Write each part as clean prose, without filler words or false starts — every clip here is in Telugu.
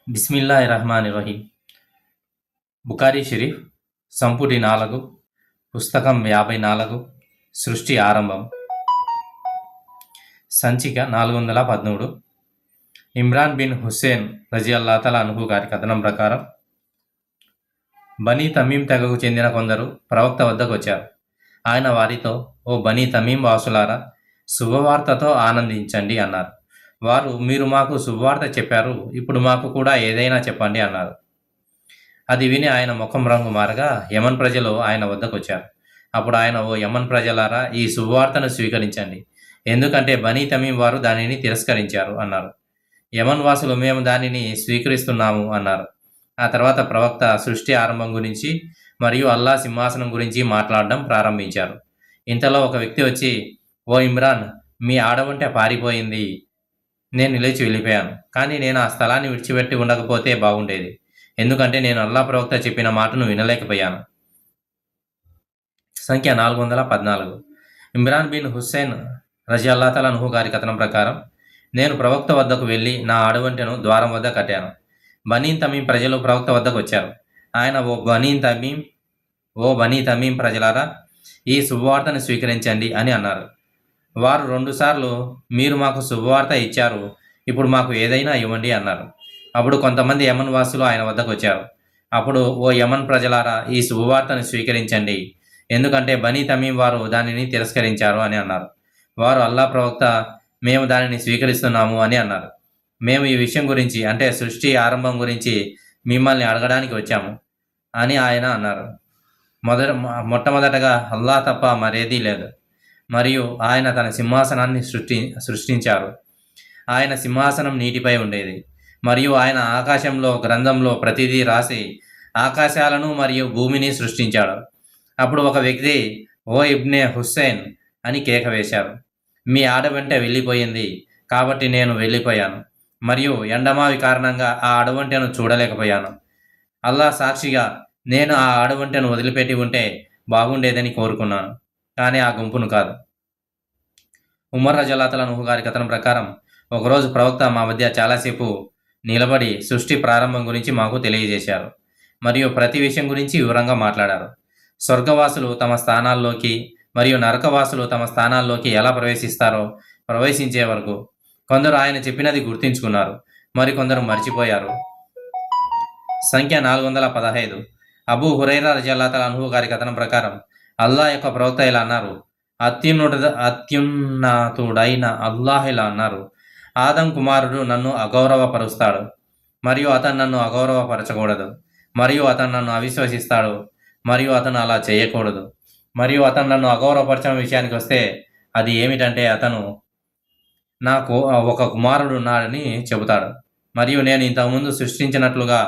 బిస్మిల్లాహిర్రహమానిర్రహీం. బుఖారీ షరీఫ్ సంపుటి 4 పుస్తకం 54 సృష్టి ఆరంభం సంచిక 413. ఇమ్రాన్ బిన్ హుస్సేన్ రజియల్లాహు అన్హు గారి కథనం ప్రకారం బనీ తమీం తెగకు చెందిన కొందరు ప్రవక్త వద్దకు వచ్చారు. ఆయన వారితో, ఓ బనీ తమీం వాసులారా, శుభవార్తతో ఆనందించండి అన్నారు. వారు, మీరు మాకు శుభవార్త చెప్పారు, ఇప్పుడు మాకు కూడా ఏదైనా చెప్పండి అన్నారు. అది విని ఆయన ముఖం రంగు మారగా యమన్ ప్రజలు ఆయన వద్దకు వచ్చారు. అప్పుడు ఆయన, ఓ యమన్ ప్రజలారా, ఈ శుభవార్తను స్వీకరించండి, ఎందుకంటే బనీ తమీం వారు దానిని తిరస్కరించారు అన్నారు. యమన్ వాసులు, మేము దానిని స్వీకరిస్తున్నాము అన్నారు. ఆ తర్వాత ప్రవక్త సృష్టి ఆరంభం గురించి మరియు అల్లా సింహాసనం గురించి మాట్లాడడం ప్రారంభించారు. ఇంతలో ఒక వ్యక్తి వచ్చి, ఓ ఇమ్రాన్, మీ ఆడవంట పారిపోయింది. నేను లేచి వెళ్ళిపోయాను, కానీ నేను ఆ స్థలాన్ని విడిచిపెట్టి ఉండకపోతే బాగుండేది, ఎందుకంటే నేను అల్లా ప్రవక్త చెప్పిన మాటను వినలేకపోయాను. సంఖ్య 414. ఇమ్రాన్ బిన్ హుస్సేన్ రజియల్లాహు అన్హు గారి కథనం ప్రకారం, నేను ప్రవక్త వద్దకు వెళ్ళి నా ఆడవంటను ద్వారం వద్ద కట్టాను. బనీ తమీం ప్రజలు ప్రవక్త వద్దకు వచ్చారు. ఆయన, ఓ బనీ తమీం ప్రజలారా, ఈ శుభవార్తను స్వీకరించండి అని అన్నారు. వారు 2 సార్లు, మీరు మాకు శుభవార్త ఇచ్చారు, ఇప్పుడు మాకు ఏదైనా ఇవ్వండి అన్నారు. అప్పుడు కొంతమంది యమన్ వాసులు ఆయన వద్దకు వచ్చారు. అప్పుడు, ఓ యమన్ ప్రజలారా, ఈ శుభవార్తను స్వీకరించండి, ఎందుకంటే బనీ తమీం వారు దానిని తిరస్కరించారు అని అన్నారు. వారు, అల్లా ప్రవక్త, మేము దానిని స్వీకరిస్తున్నాము అని అన్నారు. మేము ఈ విషయం గురించి, అంటే సృష్టి ఆరంభం గురించి మిమ్మల్ని అడగడానికి వచ్చాము అని ఆయన అన్నారు. మొట్టమొదటగా అల్లా తప్ప మరేదీ లేదు, మరియు ఆయన తన సింహాసనాన్ని సృష్టించారు. ఆయన సింహాసనం నీటిపై ఉండేది, మరియు ఆయన ఆకాశంలో గ్రంథంలో ప్రతిదీ రాసి ఆకాశాలను మరియు భూమిని సృష్టించాడు. అప్పుడు ఒక వ్యక్తి, ఓ ఇబ్నే హుస్సేన్ అని కేక వేశారు. మీ ఆడవంట వెళ్ళిపోయింది, కాబట్టి నేను వెళ్ళిపోయాను, మరియు ఎండమావి కారణంగా ఆ ఆడవంటను చూడలేకపోయాను. అల్లా సాక్షిగా, నేను ఆ ఆడవంటను వదిలిపెట్టి ఉంటే బాగుండేదని కోరుకున్నాను, కానీ ఆ గుంపును కాదు. ఉమర్ రజియల్లాహు అన్హు గారి కథనం ప్రకారం, ఒకరోజు ప్రవక్త మా మధ్య చాలాసేపు నిలబడి సృష్టి ప్రారంభం గురించి మాకు తెలియజేశారు, మరియు ప్రతి విషయం గురించి వివరంగా మాట్లాడారు. స్వర్గవాసులు తమ స్థానాల్లోకి మరియు నరకవాసులు తమ స్థానాల్లోకి ఎలా ప్రవేశిస్తారో ప్రవేశించే వరకు కొందరు ఆయన చెప్పినది గుర్తించుకున్నారు, మరికొందరు మర్చిపోయారు. సంఖ్య 415. అబూ హురైరా రజియల్లాహు అన్హు గారి కథనం ప్రకారం, అల్లా యొక్క ప్రవక్త ఇలా అన్నారు, అత్యున్నతుడైన అల్లాహ్ ఇలా అన్నారు, ఆదం కుమారుడు నన్ను అగౌరవపరుస్తాడు, మరియు అతను నన్ను అగౌరవపరచకూడదు, మరియు అతను నన్ను అవిశ్వసిస్తాడు, మరియు అతను అలా చేయకూడదు. మరియు అతను నన్ను అగౌరవపరచడం విషయానికి వస్తే, అది ఏమిటంటే అతను నాకు ఒక కుమారుడు ఉన్నాడని చెబుతాడు, మరియు నేను ఇంతకుముందు సృష్టించినట్లుగా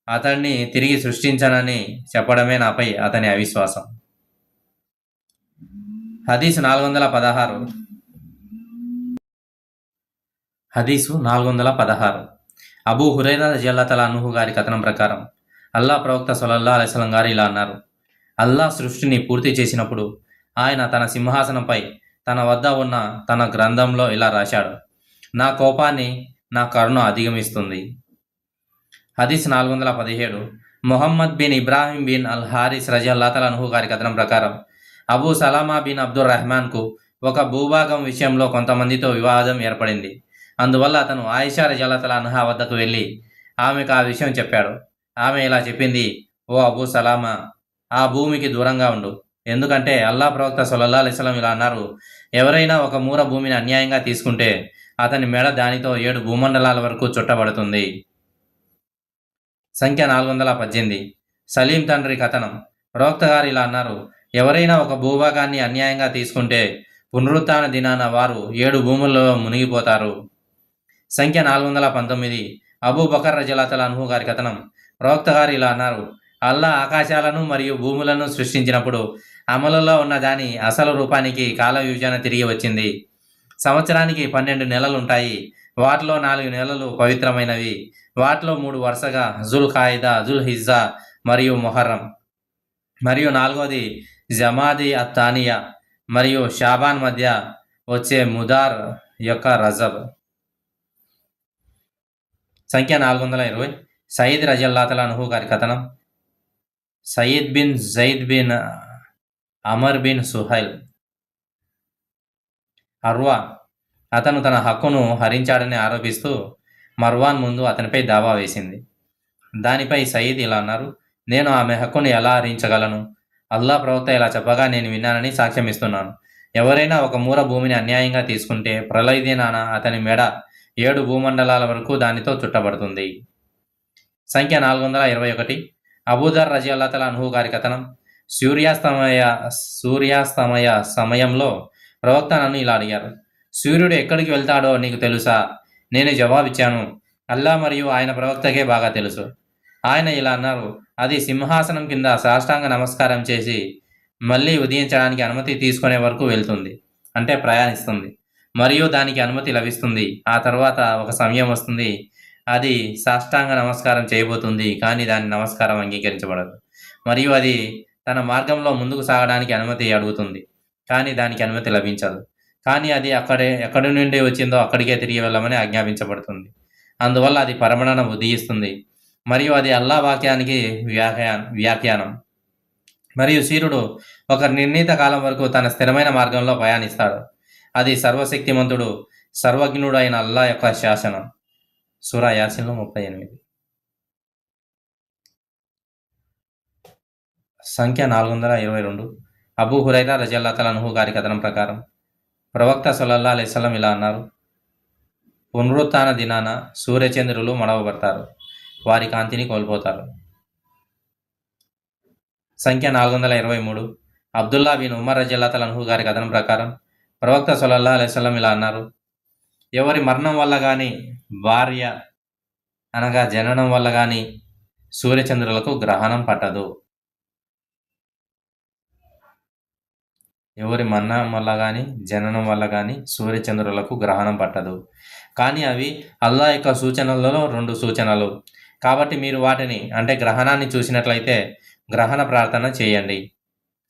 అతన్ని తిరిగి సృష్టించనని చెప్పడమే నాపై అతని అవిశ్వాసం. హదీసు 416. అబూ హురైరా రజియల్లాహు అన్హు గారి కథనం ప్రకారం, అల్లా ప్రవక్త సల్లల్లాహు అలైహి వసల్లం గారు ఇలా అన్నారు, అల్లా సృష్టిని పూర్తి చేసినప్పుడు ఆయన తన సింహాసనంపై తన వద్ద ఉన్న తన గ్రంథంలో ఇలా రాశాడు, నా కోపాన్ని నా కరుణ అధిగమిస్తుంది. హదీస్ 417. మొహమ్మద్ బిన్ ఇబ్రాహిం బిన్ అల్ హారిస్ రజియల్లాహు అన్హు గారి కథనం ప్రకారం, అబూ సలామా బిన్ అబ్దుర్ రెహమాన్కు ఒక భూభాగం విషయంలో కొంతమందితో వివాదం ఏర్పడింది. అందువల్ల అతను ఆయిషా రజియల్లాహు అన్హా వద్దకు వెళ్ళి ఆమెకు ఆ విషయం చెప్పాడు. ఆమె ఇలా చెప్పింది, ఓ అబూ సలామా, ఆ భూమికి దూరంగా ఉండు, ఎందుకంటే అల్లా ప్రవక్త సల్లల్లాహు అలైహి వసల్లం ఇలా అన్నారు, ఎవరైనా ఒక మూర భూమిని అన్యాయంగా తీసుకుంటే అతని మెడ దానితో 7 భూమండలాల వరకు చుట్టబడుతుంది. సంఖ్య 418. సలీం తండ్రి కథనం, ప్రవక్త గారు ఇలా అన్నారు, ఎవరైనా ఒక భూభాగాన్ని అన్యాయంగా తీసుకుంటే పునరుత్థాన దినాన వారు 7 భూముల్లో మునిగిపోతారు. సంఖ్య 419. అబూ బకర్ రజియల్లాహు అన్హు గారి కథనం, ప్రవక్త గారు ఇలా అన్నారు, అల్లా ఆకాశాలను మరియు భూములను సృష్టించినప్పుడు అమలులో ఉన్న దాని అసలు రూపానికి కాల విభజన తిరిగి వచ్చింది. సంవత్సరానికి 12 నెలలు ఉంటాయి, వాటిలో 4 నెలలు పవిత్రమైనవి, వాటిలో 3 వరుసగా జుల్ ఖాయిదా, జుల్ హిజ్జా మరియు మొహర్రం, మరియు 4వది జమాది అత్తానియా మరియు షాబాన్ మధ్య వచ్చే ముదార్ యొక్క రజబ్. సంఖ్య 420 సయీద్ రజల్లాతల అనుహు గారి కథనం. సయీద్ బిన్ జైద్ బిన్ అమర్ బిన్ సుహైల్ అర్వా అతను తన హక్కును హరించాడని ఆరోపిస్తూ మర్వాన్ ముందు అతనిపై దావా వేసింది. దానిపై సయీద్ ఇలా అన్నారు, నేను ఆమె హక్కును ఎలా హరించగలను? అల్లా ప్రవక్త ఇలా చెప్పగా నేను విన్నానని సాక్ష్యం ఇస్తున్నాను. ఎవరైనా ఒక మూర భూమిని అన్యాయంగా తీసుకుంటే ప్రళయ దినాన అతని మెడ 7 భూమండలాల వరకు దానితో చుట్టబడుతుంది. సంఖ్య 421 అబూదర్ రజియల్లాహు అన్హు గారి కథనం. సూర్యాస్తమయ సమయంలో ప్రవక్త నన్ను ఇలా అడిగారు, సూర్యుడు ఎక్కడికి వెళ్తాడో నీకు తెలుసా? నేను జవాబిచ్చాను, అల్లా మరియు ఆయన ప్రవక్తకే బాగా తెలుసు. ఆయన ఇలా అన్నారు, అది సింహాసనం కింద సాష్టాంగ నమస్కారం చేసి మళ్ళీ ఉదయించడానికి అనుమతి తీసుకునే వరకు వెళ్తుంది, అంటే ప్రయాణిస్తుంది, మరియు దానికి అనుమతి లభిస్తుంది. ఆ తర్వాత ఒక సమయం వస్తుంది, అది సాష్టాంగ నమస్కారం చేయబోతుంది, కానీ దాని నమస్కారం అంగీకరించబడదు. మరియు అది తన మార్గంలో ముందుకు సాగడానికి అనుమతి అడుగుతుంది, కానీ దానికి అనుమతి లభించదు. కానీ అది ఎక్కడి నుండి వచ్చిందో అక్కడికే తిరిగి వెళ్ళమని ఆజ్ఞాపించబడుతుంది. అందువల్ల అది పరమణను ఉదయిస్తుంది, మరియు అది అల్లా వాక్యానికి వ్యాఖ్యానం. మరియు సూర్యుడు ఒక నిర్ణీత కాలం వరకు తన స్థిరమైన మార్గంలో ప్రయాణిస్తాడు. అది సర్వశక్తిమంతుడు, సర్వజ్ఞుడు అయిన అల్లా యొక్క శాసనం. సూరా యాసిన్లో 38. సంఖ్య 422 అబూ హురైరా రజియల్లాహు అన్హు గారి కథనం ప్రకారం ప్రవక్త సల్లల్లాహు అలైహి వసల్లం ఇలా అన్నారు, పునరుత్థాన దినాన సూర్యచంద్రులు మడవబడతారు, వారి కాంతిని కోల్పోతారు. సంఖ్య 423 అబ్దుల్లా బిన్ ఉమర్ రజియల్లాహు అన్హు గారి కథనం ప్రకారం ప్రవక్త సల్లల్లాహు అలైహి వసల్లం ఇలా అన్నారు, ఎవరి మరణం వల్ల కానీ, భార్య అనగా జననం వల్ల కానీ సూర్యచంద్రులకు గ్రహణం పట్టదు. ఎవరి మరణం వల్ల కానీ, జననం వల్ల కానీ సూర్యచంద్రులకు గ్రహణం పట్టదు, కానీ అవి అల్లా యొక్క సూచనలలో 2 సూచనలు. కాబట్టి మీరు వాటిని, అంటే గ్రహణాన్ని చూసినట్లయితే గ్రహణ ప్రార్థన చేయండి.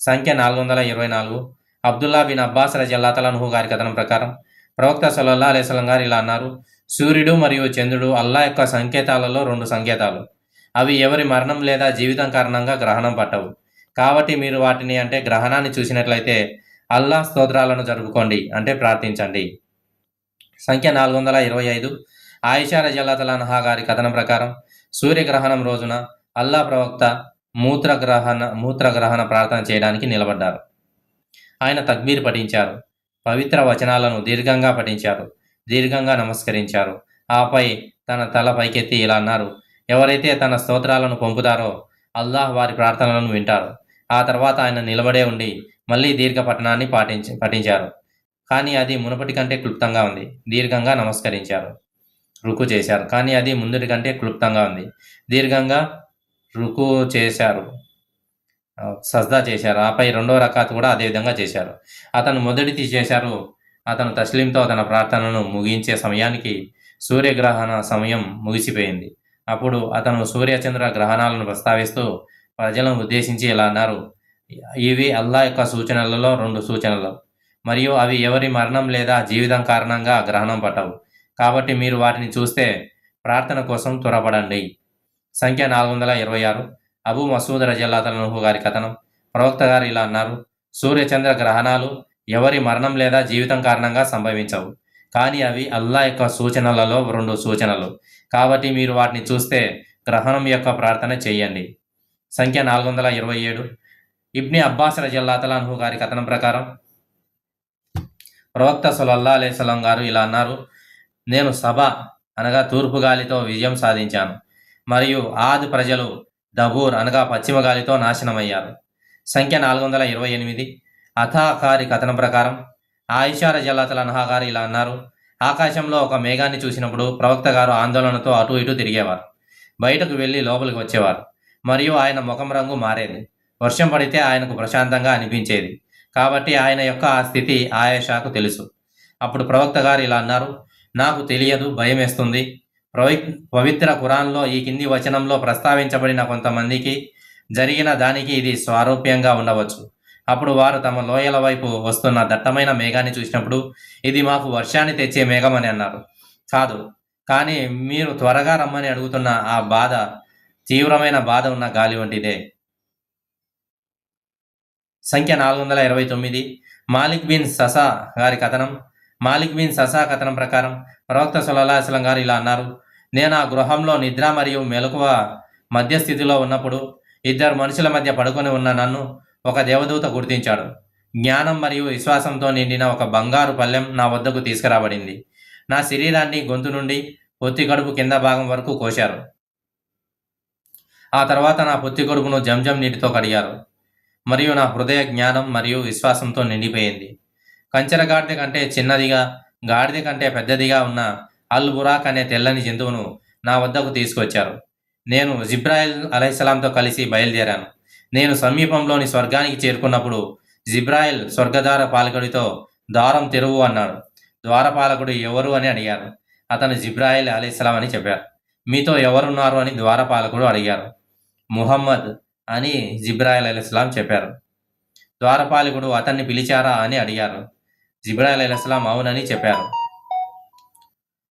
సంఖ్య 424 అబ్దుల్లా బిన్ అబ్బాస్ రజియల్లాహు అన్హు గారి కథనం ప్రకారం ప్రవక్త సల్లల్లాహు అలైహి వసల్లం గారు ఇలా అన్నారు, సూర్యుడు మరియు చంద్రుడు అల్లా యొక్క సంకేతాలలో 2 సంకేతాలు. అవి ఎవరి మరణం లేదా జీవితం కారణంగా గ్రహణం పట్టవు. కాబట్టి మీరు వాటిని, అంటే గ్రహణాన్ని చూసినట్లయితే అల్లా స్తోత్రాలను జరుపుకోండి, అంటే ప్రార్థించండి. సంఖ్య 425 ఆయిషా రజియల్లాహు అన్హా గారి కథనం ప్రకారం సూర్యగ్రహణం రోజున అల్లా ప్రవక్త మూత్రగ్రహణ ప్రార్థన చేయడానికి నిలబడ్డారు. ఆయన తక్బీర్ పఠించారు, పవిత్ర వచనాలను దీర్ఘంగా పఠించారు, దీర్ఘంగా నమస్కరించారు. ఆపై తన తల పైకెత్తి ఇలా అన్నారు, ఎవరైతే తన స్తోత్రాలను పంపుతారో అల్లాహ్ వారి ప్రార్థనలను వింటారు. ఆ తర్వాత ఆయన నిలబడే ఉండి మళ్ళీ దీర్ఘ పఠనాన్ని పఠించారు, కానీ అది మునుపటి కంటే క్లుప్తంగా ఉంది. దీర్ఘంగా నమస్కరించారు, రుకు చేశారు, కానీ అది ముందుటి కంటే క్లుప్తంగా ఉంది. దీర్ఘంగా రుకు చేశారు, సజ్దా చేశారు. ఆపై 2వ రకాత్ కూడా అదేవిధంగా చేశారు. అతను మొదటిది చేశారు. అతను తస్లీంతో తన ప్రార్థనను ముగించే సమయానికి సూర్యగ్రహణ సమయం ముగిసిపోయింది. అప్పుడు అతను సూర్యచంద్ర గ్రహణాలను ప్రస్తావిస్తూ ప్రజలను ఉద్దేశించి ఇలా అన్నారు, ఇవి అల్లా యొక్క సూచనలలో 2 సూచనలు, మరియు అవి ఎవరి మరణం లేదా జీవితం కారణంగా గ్రహణం పట్టవు. కాబట్టి మీరు వాటిని చూస్తే ప్రార్థన కోసం త్వరపడండి. సంఖ్య 426 అబూ మసూద్ రజియల్లాహు అన్హు గారి కథనం. ప్రవక్త గారు ఇలా అన్నారు, సూర్యచంద్ర గ్రహణాలు ఎవరి మరణం లేదా జీవితం కారణంగా సంభవించవు, కానీ అవి అల్లా యొక్క సూచనలలో 2 సూచనలు. కాబట్టి మీరు వాటిని చూస్తే గ్రహణం యొక్క ప్రార్థన చేయండి. సంఖ్య 427 ఇబ్ని అబ్బాస్ రజియల్లాహు అన్హు గారి కథనం ప్రకారం ప్రవక్త సల్లల్లాహు అలైహి వసల్లం గారు ఇలా అన్నారు, నేను సబా అనగా తూర్పు గాలితో విజయం సాధించాను, మరియు ఆద్ ప్రజలు దబూర్ అనగా పశ్చిమ గాలితో నాశనమయ్యారు. సంఖ్య 428 అథా గారి కథనం ప్రకారం ఆయిషా రజియల్లాహు అన్హా గారు ఇలా అన్నారు, ఆకాశంలో ఒక మేఘాన్ని చూసినప్పుడు ప్రవక్త గారు ఆందోళనతో అటు ఇటు తిరిగేవారు, బయటకు వెళ్ళి లోపలికి వచ్చేవారు, మరియు ఆయన ముఖం రంగు మారేది. వర్షం పడితే ఆయనకు ప్రశాంతంగా అనిపించేది. కాబట్టి ఆయన యొక్క ఆ స్థితి ఆయిషాకు తెలుసు. అప్పుడు ప్రవక్త గారు ఇలా అన్నారు, నాకు తెలియదు, భయం వేస్తుంది. పవిత్ర ఖురాన్లో ఈ కింది వచనంలో ప్రస్తావించబడిన కొంతమందికి జరిగిన దానికి ఇది స్వారూప్యంగా ఉండవచ్చు. అప్పుడు వారు తమ లోయల వైపు వస్తున్న దట్టమైన మేఘాన్ని చూసినప్పుడు ఇది మాకు వర్షాన్ని తెచ్చే మేఘం అని అన్నారు. కాదు, కానీ మీరు త్వరగా రమ్మని అడుగుతున్న ఆ బాధ తీవ్రమైన బాధ ఉన్న గాలి వంటిదే. సంఖ్య 429. మాలిక్ బిన్ ససా గారి కథనం. మాలిక్ బిన్ ససా కథనం ప్రకారం ప్రవక్త సల్లల్లాహు అలైహి వసల్లం గారు ఇలా అన్నారు: నేను ఆ గృహంలో నిద్ర మరియు మెలకువ మధ్యస్థితిలో ఉన్నప్పుడు ఇద్దరు మనుషుల మధ్య పడుకొని ఉన్న నన్ను ఒక దేవదూత గుర్తించాడు. జ్ఞానం మరియు విశ్వాసంతో నిండిన ఒక బంగారు పళ్ళెం నా వద్దకు తీసుకురాబడింది. నా శరీరాన్ని గొంతు నుండి పొత్తి కడుపు కింద భాగం వరకు కోశారు. ఆ తర్వాత నా పొత్తి కడుపును జంజం నీటితో కడిగారు మరియు నా హృదయ జ్ఞానం మరియు విశ్వాసంతో నిండిపోయింది. కంచెర గాడిద కంటే చిన్నదిగా, గాడిద కంటే పెద్దదిగా ఉన్న అల్ బురాక్ అనే తెల్లని జంతువును నా వద్దకు తీసుకొచ్చారు. నేను జిబ్రాయిల్ అలైహిస్సలాంతో కలిసి బయలుదేరాను. నేను సమీపంలోని స్వర్గానికి చేరుకున్నప్పుడు జిబ్రాయిల్ స్వర్గద్వార పాలకుడితో ద్వారం తెరువు అన్నాడు. ద్వారపాలకుడు ఎవరు అని అడిగారు. అతను జిబ్రాయిల్ అలైహిస్సలాం అని చెప్పారు. మీతో ఎవరున్నారు అని ద్వారపాలకుడు అడిగారు. ముహమ్మద్ అని జిబ్రాయిల్ అలైహిస్సలాం చెప్పారు. ద్వారపాలకుడు అతన్ని పిలిచారా అని అడిగారు. జిబ్రాయిల్ అలైహిస్సలాం అవునని చెప్పారు.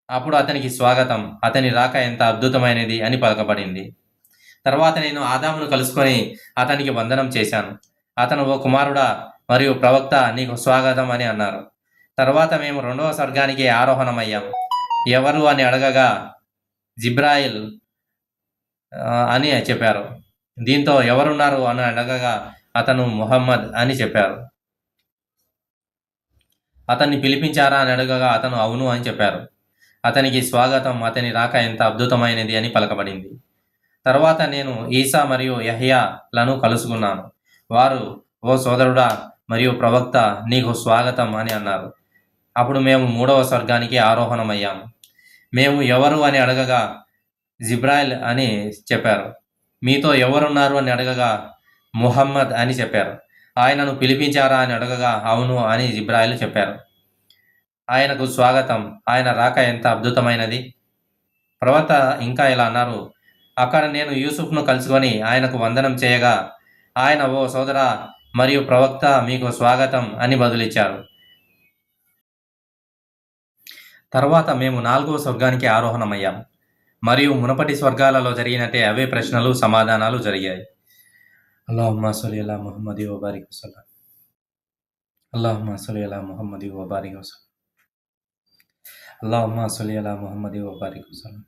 అప్పుడు అతనికి స్వాగతం, అతని రాక ఎంత అద్భుతమైనది అని పలకబడింది. తర్వాత నేను ఆదామును కలుసుకొని అతనికి వందనం చేశాను. అతను ఓ కుమారుడా మరియు ప్రవక్త, నీకు స్వాగతం అని అన్నారు. తర్వాత మేము రెండవ స్వర్గానికి ఆరోహణమయ్యాం. ఎవరు అని అడగగా జిబ్రాయిల్ అని చెప్పారు. దీంతో ఎవరున్నారు అని అడగగా అతను ముహమ్మద్ అని చెప్పారు. అతన్ని పిలిపించారా అని అడగగా అతను అవును అని చెప్పారు. అతనికి స్వాగతం, అతని రాక ఎంత అద్భుతమైనది అని పలకబడింది. తర్వాత నేను ఈసా మరియు యహ్యాలను కలుసుకున్నాను. వారు ఓ సోదరుడా మరియు ప్రవక్త, నీకు స్వాగతం అని అన్నారు. అప్పుడు మేము మూడవ స్వర్గానికి ఆరోహణమయ్యాము. మేము ఎవరు అని అడగగా జిబ్రాయిల్ అని చెప్పారు. మీతో ఎవరున్నారు అని అడగగా ముహమ్మద్ అని చెప్పారు. ఆయనను పిలిపించారా అని అడగగా అవును అని జిబ్రాయిల్ చెప్పారు. ఆయనకు స్వాగతం, ఆయన రాక ఎంత అద్భుతమైనది. ప్రవక్త ఇంకా ఇలా అన్నారు: అక్కడ నేను యూసుఫ్ను కలుసుకొని ఆయనకు వందనం చేయగా ఆయన ఓ సోదరా మరియు ప్రవక్త, మీకు స్వాగతం అని బదులిచ్చారు. తర్వాత మేము 4వ స్వర్గానికి ఆరోహణమయ్యాం మరియు మునపటి స్వర్గాలలో జరిగినట్టే అవే ప్రశ్నలు సమాధానాలు జరిగాయి. అల్లాహుమ్మా సల్లి అలా ముహమ్మది వ బారిక్ వసల్లం. అల్లాహుమ్మా సల్లి అలా ముహమ్మది వ బారిక్ వసల్లం. అల్లాహుమ్మా సల్లి అలా ముహమ్మది వ బారిక్ వసల్లం.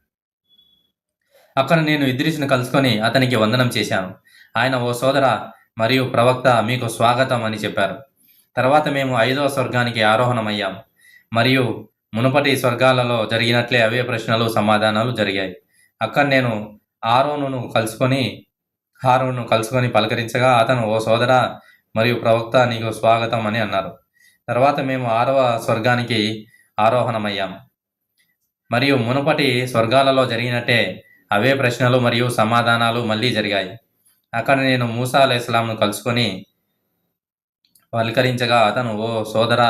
అక్కడ నేను ఇద్రీస్ను కలుసుకొని అతనికి వందనం చేశాను. ఆయన ఓ సోదరా మరియు ప్రవక్త, మీకు స్వాగతం అని చెప్పారు. తర్వాత మేము 5వ స్వర్గానికి ఆరోహణమయ్యాం మరియు మునుపటి స్వర్గాలలో జరిగినట్లే అవే ప్రశ్నలు సమాధానాలు జరిగాయి. అక్కడ నేను హారూనును కలుసుకొని పలకరించగా అతను ఓ సోదరా మరియు ప్రవక్త, నీకు స్వాగతం అని అన్నారు. తర్వాత మేము 6వ స్వర్గానికి ఆరోహణమయ్యాం మరియు మునుపటి స్వర్గాలలో జరిగినట్టే అవే ప్రశ్నలు మరియు సమాధానాలు మళ్ళీ జరిగాయి. అక్కడ నేను మూసా అలైహిస్సలాంను కలుసుకొని పలకరించగా అతను ఓ సోదరా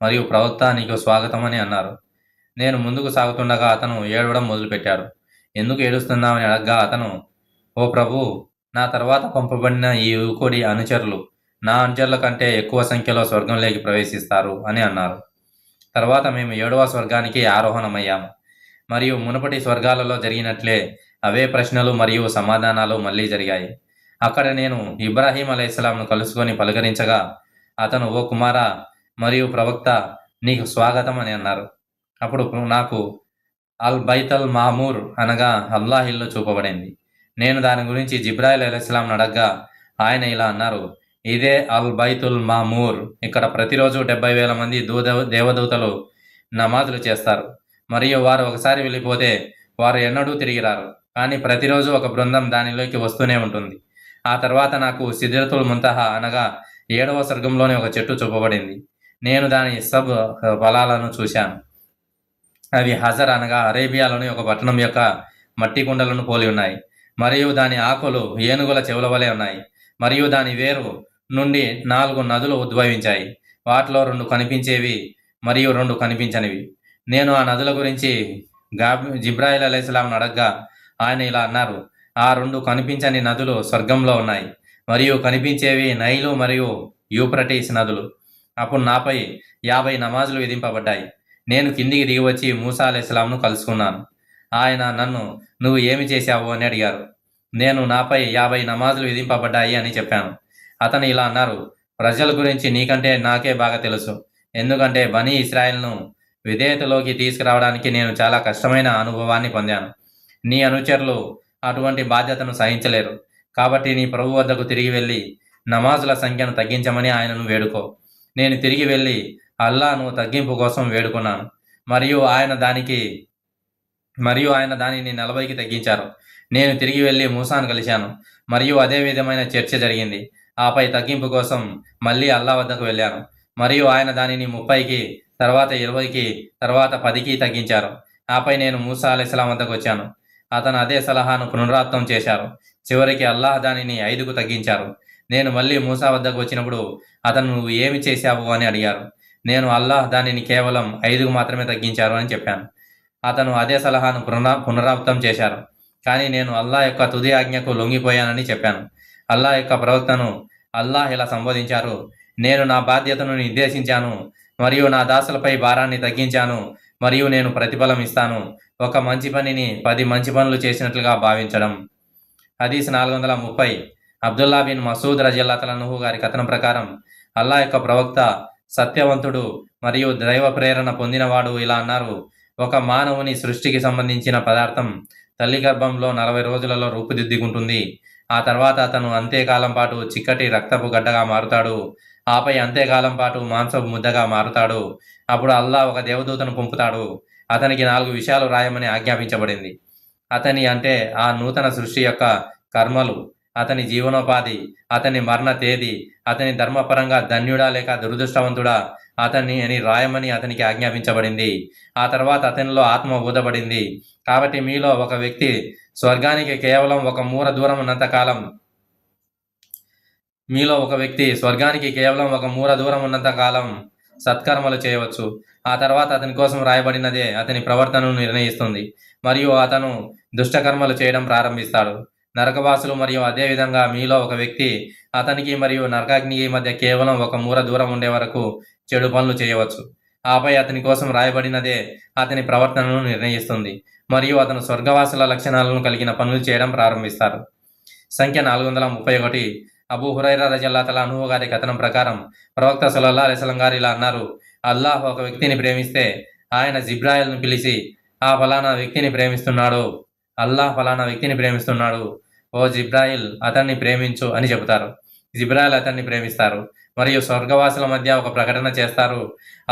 మరియు ప్రవక్త, నీకు స్వాగతం అని అన్నారు. నేను ముందుకు సాగుతుండగా అతను ఏడవడం మొదలుపెట్టాడు. ఎందుకు ఏడుస్తున్నామని అడగగా అతను, ఓ ప్రభు, నా తర్వాత పంపబడిన ఈ యువకుడి అనుచరులు నా అనుచరుల కంటే ఎక్కువ సంఖ్యలో స్వర్గంలోకి ప్రవేశిస్తారు అని అన్నారు. తర్వాత మేము 7వ స్వర్గానికి ఆరోహణమయ్యాము మరియు మునుపటి స్వర్గాలలో జరిగినట్లే అవే ప్రశ్నలు మరియు సమాధానాలు మళ్ళీ జరిగాయి. అక్కడ నేను ఇబ్రాహీం అలైహిస్సలాంను కలుసుకొని పలకరించగా అతను ఓ కుమారా మరియు ప్రవక్త, నీకు స్వాగతం అని అన్నారు. అప్పుడు నాకు అల్ బైతల్ మామూర్ అనగా అల్లాహ్ ఇల్లు చూపబడింది. నేను దాని గురించి జిబ్రాయిల్ అలైహిస్సలాంను అడగగా ఆయన ఇలా అన్నారు: ఇదే అల్ బైతుల్ మామూర్. ఇక్కడ ప్రతిరోజు 70,000 మంది దేవదూతలు నమాజులు చేస్తారు మరియు వారు ఒకసారి వెళ్ళిపోతే వారు ఎన్నడూ తిరిగి రారు. కానీ ప్రతిరోజు ఒక బృందం దానిలోకి వస్తూనే ఉంటుంది. ఆ తర్వాత నాకు సిద్రతుల్ ముంతహా అనగా 7వ స్వర్గంలోని ఒక చెట్టు చూపబడింది. నేను దాని ఫలాలను చూశాను. అవి హజర్ అనగా అరేబియాలోని ఒక పట్టణం యొక్క మట్టి కుండలను పోలి ఉన్నాయి మరియు దాని ఆకులు ఏనుగుల చెవుల వలె ఉన్నాయి మరియు దాని వేరు నుండి 4 నదులు ఉద్భవించాయి. వాటిలో 2 కనిపించేవి మరియు 2 కనిపించనివి. నేను ఆ నదుల గురించి జిబ్రాయిల్ అలైహిస్సలాంను అడగగా ఆయన ఇలా అన్నారు: ఆ 2 కనిపించని నదులు స్వర్గంలో ఉన్నాయి మరియు కనిపించేవి నైలు మరియు యూఫ్రటీస్ నదులు. అప్పుడు నాపై 50 నమాజులు విధింపబడ్డాయి. నేను కిందికి దిగి వచ్చి మూసా అలైహిస్సలాంను కలుసుకున్నాను. ఆయన నన్ను నువ్వు ఏమి చేశావు అని అడిగారు. నేను నాపై 50 నమాజులు విధింపబడ్డాయి అని చెప్పాను. అతను ఇలా అన్నారు, ప్రజల గురించి నీకంటే నాకే బాగా తెలుసు. ఎందుకంటే బనీ ఇస్రాయేల్ను విధేయతలోకి తీసుకురావడానికి నేను చాలా కష్టమైన అనుభవాన్ని పొందాను. నీ అనుచరులు అటువంటి బాధ్యతను సహించలేరు. కాబట్టి నీ ప్రభు వద్దకు తిరిగి వెళ్ళి నమాజుల సంఖ్యను తగ్గించమని ఆయనను వేడుకో. నేను తిరిగి వెళ్ళి అల్లాను తగ్గింపు కోసం వేడుకున్నాను. మరియు ఆయన దానిని 40కి తగ్గించారు. నేను తిరిగి వెళ్ళి మూసాను కలిశాను. మరియు అదే విధమైన చర్చ జరిగింది. ఆపై తగ్గింపు కోసం మళ్ళీ అల్లా వద్దకు వెళ్ళాను. మరియు ఆయన దానిని 30కి, తర్వాత 20కి, తర్వాత 10కి తగ్గించారు. ఆపై నేను మూసా అలైహిస్సలాం వద్దకు వచ్చాను. అతను అదే సలహాను పునరావృతం చేశారు. చివరికి అల్లాహ్ దానిని 5కు తగ్గించారు. నేను మళ్ళీ మూసా వద్దకు వచ్చినప్పుడు అతను నువ్వు ఏమి చేశావు అని అడిగారు. నేను అల్లాహ్ దానిని కేవలం 5కు మాత్రమే తగ్గించారు అని చెప్పాను. అతను అదే సలహాను పునరావృతం చేశారు. కానీ నేను అల్లాహ్ యొక్క తుది ఆజ్ఞకు లొంగిపోయానని చెప్పాను. అల్లాహ్ యొక్క ప్రవక్తను అల్లాహ్ ఇలా సంబోధించారు, నేను నా బాధ్యతను నిర్దేశించాను మరియు నా దాసులపై భారాన్ని తగ్గించాను మరియు నేను ప్రతిఫలం ఇస్తాను. ఒక మంచి పనిని 10 మంచి పనులు చేసినట్లుగా భావించడం. హదీస్ 430. అబ్దుల్లా బిన్ మసూద్ రజియల్లాహు అన్హు గారి కథనం ప్రకారం అల్లాహ్ యొక్క ప్రవక్త సత్యవంతుడు మరియు దైవ ప్రేరణ పొందినవాడు ఇలా అన్నారు, ఒక మానవుని సృష్టికి సంబంధించిన పదార్థం తల్లి గర్భంలో 40 రోజులలో రూపుదిద్దుకుంటుంది. ఆ తర్వాత అతను అంత్యకాలం పాటు చిక్కటి రక్తపు గడ్డగా మారుతాడు. ఆపై అంత్యకాలం పాటు మాంసపు ముద్దగా మారుతాడు. అప్పుడు అల్లాహ్ ఒక దేవదూతను పంపుతాడు. అతనికి 4 విషయాలు రాయమని ఆజ్ఞాపించబడింది. అతని అంటే ఆ నూతన సృష్టి యొక్క కర్మలు, అతని జీవనోపాధి, అతని మరణ తేదీ, అతని ధర్మపరంగా ధన్యుడా లేక దురదృష్టవంతుడా అతన్ని అని రాయమని అతనికి ఆజ్ఞాపించబడింది. ఆ తర్వాత అతనిలో ఆత్మ ఊదబడింది. కాబట్టి మీలో ఒక వ్యక్తి స్వర్గానికి కేవలం ఒక మూర దూరం ఉన్నంత కాలం సత్కర్మలు చేయవచ్చు. ఆ తర్వాత అతని కోసం రాయబడినదే అతని ప్రవర్తనను నిర్ణయిస్తుంది మరియు అతను దుష్టకర్మలు చేయడం ప్రారంభిస్తాడు. నరకవాసులు మరియు అదేవిధంగా మీలో ఒక వ్యక్తి అతనికి మరియు నరకాగ్నికి మధ్య కేవలం ఒక మూర దూరం ఉండే వరకు చెడు పనులు చేయవచ్చు. ఆపై అతని కోసం రాయబడినదే అతని ప్రవర్తనను నిర్ణయిస్తుంది మరియు అతను స్వర్గవాసుల లక్షణాలను కలిగిన పనులు చేయడం ప్రారంభిస్తారు. సంఖ్య 431. అబూ హురైరా రజియల్లాహు అన్హు గారి కథనం ప్రకారం ప్రవక్త సల్లల్లాహు అలైహి వసల్లం గారు ఇలా అన్నారు, అల్లాహ్ ఒక వ్యక్తిని ప్రేమిస్తే ఆయన జిబ్రాయిల్ను పిలిచి అల్లాహ్ ఫలానా వ్యక్తిని ప్రేమిస్తున్నాడు, ఓ జిబ్రాయిల్ అతన్ని ప్రేమించు అని చెబుతారు. జిబ్రాయిల్ అతన్ని ప్రేమిస్తారు మరియు స్వర్గవాసుల మధ్య ఒక ప్రకటన చేస్తారు,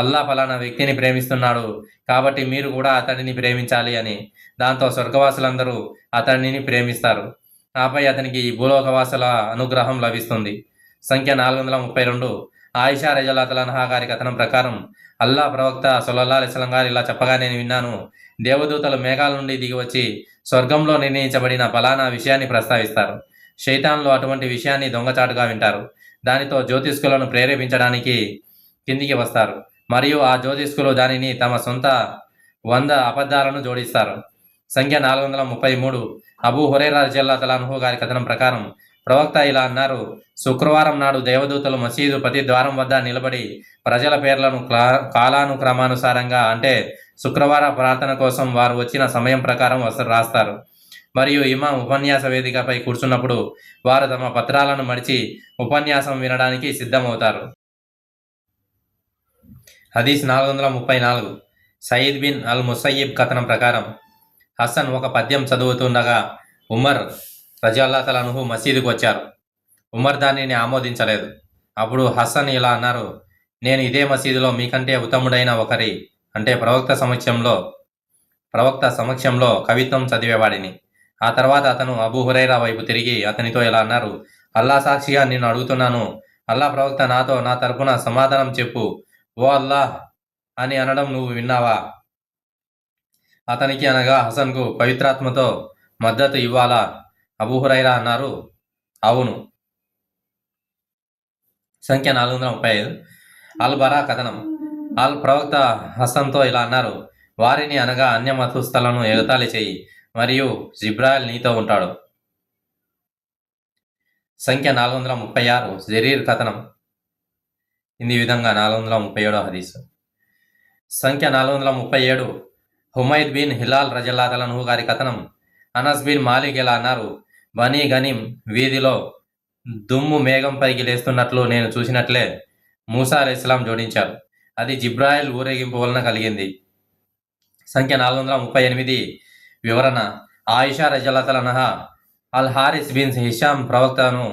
అల్లాహ్ ఫలానా వ్యక్తిని ప్రేమిస్తున్నాడు కాబట్టి మీరు కూడా అతడిని ప్రేమించాలి అని. దాంతో స్వర్గవాసులందరూ అతడిని ప్రేమిస్తారు. ఆపై అతనికి ఈ భూలోకవాసుల అనుగ్రహం లభిస్తుంది. సంఖ్య 432. ఆయిషా రజల్లాహు అన్హా గారి కథనం ప్రకారం అల్లాహ్ ప్రవక్త సల్లల్లాహు అలైహి వసల్లం గారు ఇలా చెప్పగా నేను విన్నాను, దేవదూతలు మేఘాల నుండి దిగి వచ్చి స్వర్గంలో నిర్ణయించబడిన ఫలానా విషయాన్ని ప్రస్తావిస్తారు. శైతాన్లు అటువంటి విషయాన్ని దొంగచాటుగా వింటారు. దానితో జ్యోతిష్కులను ప్రేరేపించడానికి కిందికి వస్తారు మరియు ఆ జ్యోతిష్కులు దానిని తమ సొంత 100 అబద్ధాలను జోడిస్తారు. సంఖ్య 433. అబూ హురైరా రజియల్లాహు అన్హు గారి కథనం ప్రకారం ప్రవక్త ఇలా అన్నారు, శుక్రవారం నాడు దేవదూతలు మసీదు ప్రతి ద్వారం వద్ద నిలబడి ప్రజల పేర్లను కాలానుక్రమానుసారంగా అంటే శుక్రవార ప్రార్థన కోసం వారు వచ్చిన సమయం ప్రకారం రాస్తారు. మరియు ఇమాం ఉపన్యాస వేదికపై కూర్చున్నప్పుడు వారు తమ పత్రాలను మడిచి ఉపన్యాసం వినడానికి సిద్ధమవుతారు. హదీస్ 434. సయీద్ బిన్ అల్ ముసయ్యిబ్ కథనం ప్రకారం హసన్ ఒక పద్యం చదువుతుండగా ఉమర్ రజియల్లాహు అన్హు మసీదుకు వచ్చారు. ఉమర్ దానిని ఆమోదించలేదు. అప్పుడు హసన్ ఇలా అన్నారు, నేను ఇదే మసీదులో మీకంటే ఉత్తముడైన ఒకరి అంటే ప్రవక్త సమక్షంలో కవిత్వం చదివేవాడిని. ఆ తర్వాత అతను అబూ హురైరా వైపు తిరిగి అతనితో ఇలా అన్నారు, అల్లా సాక్షిగా నిన్ను అడుగుతున్నాను, అల్లా ప్రవక్త నాతో నా తరపున సమాధానం చెప్పు, ఓ అల్లాహ్ అని అనడం నువ్వు విన్నావా? అతనికి అనగా హసన్కు పవిత్రాత్మతో మద్దతు ఇవ్వాలా? అబూ హురైరా అన్నారు, అవును. సంఖ్య 435. అల్ బరా కథనం ప్రవక్త హసన్తో ఇలా అన్నారు, వారిని అనగా అన్య మతస్థులను ఎగతాళి చేయి మరియు జిబ్రాయిల్ నీతో ఉంటాడు. సంఖ్య 436. జరీర్ కథనం ఈ విధంగా 437వ హదీసు. సంఖ్య 437. హుమైద్ బిన్ హిలాల్ రజల్లాహు గారి కథనం. అనస్ బిన్ మాలిక్ ఇలా అన్నారు, బనీ గనీం వీధిలో దుమ్ము మేఘంపైకి లేస్తున్నట్లు నేను చూసినట్లే మూసా అలైహిస్సలాం జోడించారు. అది జిబ్రాయిల్ ఊరేగింపు వలన కలిగింది. సంఖ్య 438. వివరణ. ఆయిషా రజల్లాహు అన్హా అల్ హారిస్ బిన్ హిషాం ప్రవక్తను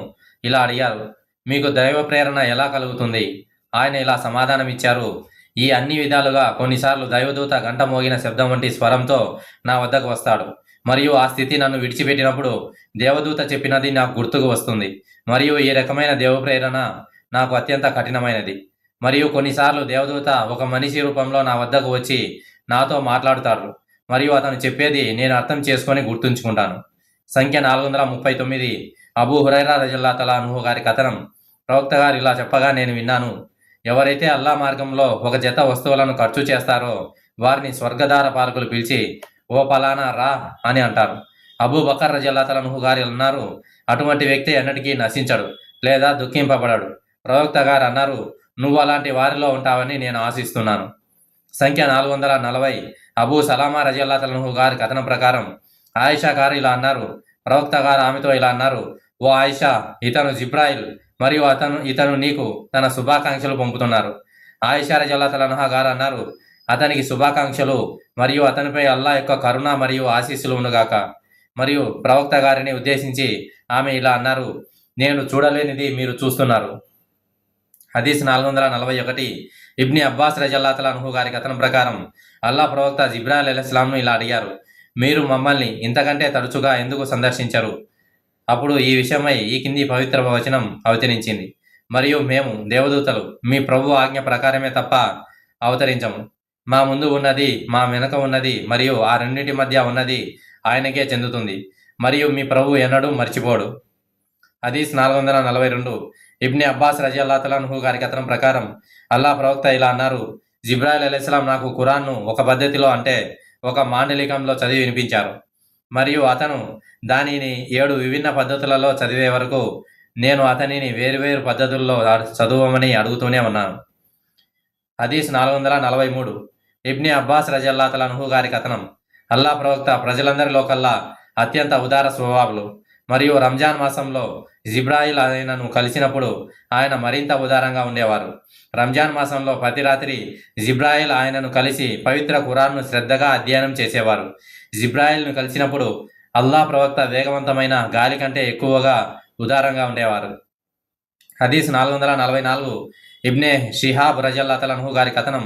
ఇలా అడిగారు, మీకు దైవ ప్రేరణ ఎలా కలుగుతుంది? ఆయన ఇలా సమాధానమిచ్చారు, ఈ అన్ని విధాలుగా కొన్నిసార్లు దైవదూత గంట మోగిన శబ్దం వంటి స్వరంతో నా వద్దకు వస్తాడు, మరియు ఆ స్థితి నన్ను విడిచిపెట్టినప్పుడు దేవదూత చెప్పినది నాకు గుర్తుకు వస్తుంది, మరియు ఈ రకమైన దేవ ప్రేరణ నాకు అత్యంత కఠినమైనది. మరియు కొన్నిసార్లు దేవదూత ఒక మనిషి రూపంలో నా వద్దకు వచ్చి నాతో మాట్లాడుతాడు, మరియు అతను చెప్పేది నేను అర్థం చేసుకొని గుర్తుంచుకుంటాను. సంఖ్య 439. అబూ హురైరా రజల్లాహు అన్హు గారి కథనం. ప్రవక్త గారు ఇలా చెప్పగా నేను విన్నాను, ఎవరైతే అల్లా మార్గంలో ఒక జత వస్తువులను ఖర్చు చేస్తారో వారిని స్వర్గధార పాలకులు పిలిచి ఓ పలానా రా అని అంటారు. అబూ బకర్ రజల్లాహు అన్హు గారు అన్నారు, అటువంటి వ్యక్తి ఎన్నటికీ నశించడు లేదా దుఃఖింపబడడు. ప్రవక్త గారు అన్నారు, నువ్వు అలాంటి వారిలో ఉంటావని నేను ఆశిస్తున్నాను. సంఖ్య 440. అబూ సలామా రజల్లాహు అన్హు గారి కథనం ప్రకారం ఆయిషా గారు ఇలా అన్నారు, ప్రవక్త గారు ఆమెతో ఇలా అన్నారు, ఓ ఆయిషా, ఇతను జిబ్రాయిల్ మరియు ఇతను నీకు తన శుభాకాంక్షలు పంపుతున్నారు. ఆయిషా రజల్లాహు అన్హా గారు అన్నారు, అతనికి శుభాకాంక్షలు మరియు అతనిపై అల్లా యొక్క కరుణ మరియు ఆశీస్సులు ఉండుగాక. మరియు ప్రవక్త గారిని ఉద్దేశించి ఆమె ఇలా అన్నారు, నేను చూడలేనిది మీరు చూస్తున్నారు. హదీస్ 441. ఇబ్ని అబ్బాస్ రజల్లాహు అన్హు గారి కథనం ప్రకారం అల్లా ప్రవక్త జిబ్రాయిల్ అలైహిస్సలాంను ఇలా అడిగారు, మీరు మమ్మల్ని ఇంతకంటే తరచుగా ఎందుకు సందర్శించరు? అప్పుడు ఈ విషయమై ఈ కింది పవిత్ర వచనం అవతరించింది, మరియు మేము దేవదూతలు మీ ప్రభు ఆజ్ఞ ప్రకారమే తప్ప అవతరించము. మా ముందు ఉన్నది, మా వెనుక ఉన్నది మరియు ఆ రెండింటి మధ్య ఉన్నది ఆయనకే చెందుతుంది, మరియు మీ ప్రభు ఎన్నడూ మర్చిపోడు. హదీస్ 442. ఇబ్ని అబ్బాస్ రజల్లాహు అన్హు గారి కథనం ప్రకారం అల్లా ప్రవక్త ఇలా అన్నారు, జిబ్రాయిల్ అలైహిస్సలాం నాకు ఖురాన్ను ఒక పద్ధతిలో అంటే ఒక మాండలికంలో చదివి వినిపించారు, మరియు అతను దానిని 7 విభిన్న పద్ధతులలో చదివే వరకు నేను అతనిని వేరువేరు పద్ధతుల్లో చదువమని అడుగుతూనే ఉన్నాను. హదీస్ 443. ఇబ్ని అబ్బాస్ రజల్లాహు అన్హు గారి కథనం. అల్లా ప్రవక్త ప్రజలందరిలో కల్లా అత్యంత ఉదార స్వభావులు, మరియు రంజాన్ మాసంలో జిబ్రాయిల్ ఆయనను కలిసినప్పుడు ఆయన మరింత ఉదారంగా ఉండేవారు. రంజాన్ మాసంలో ప్రతి రాత్రి జిబ్రాయిల్ ఆయనను కలిసి పవిత్ర ఖురాన్ను శ్రద్ధగా అధ్యయనం చేసేవారు. జిబ్రాయిల్ను కలిసినప్పుడు అల్లా ప్రవక్త వేగవంతమైన గాలి కంటే ఎక్కువగా ఉదారంగా ఉండేవారు. హదీస్ 444. ఇబ్నే షిహాబ్ రజల్లాహు అన్హు గారి కథనం.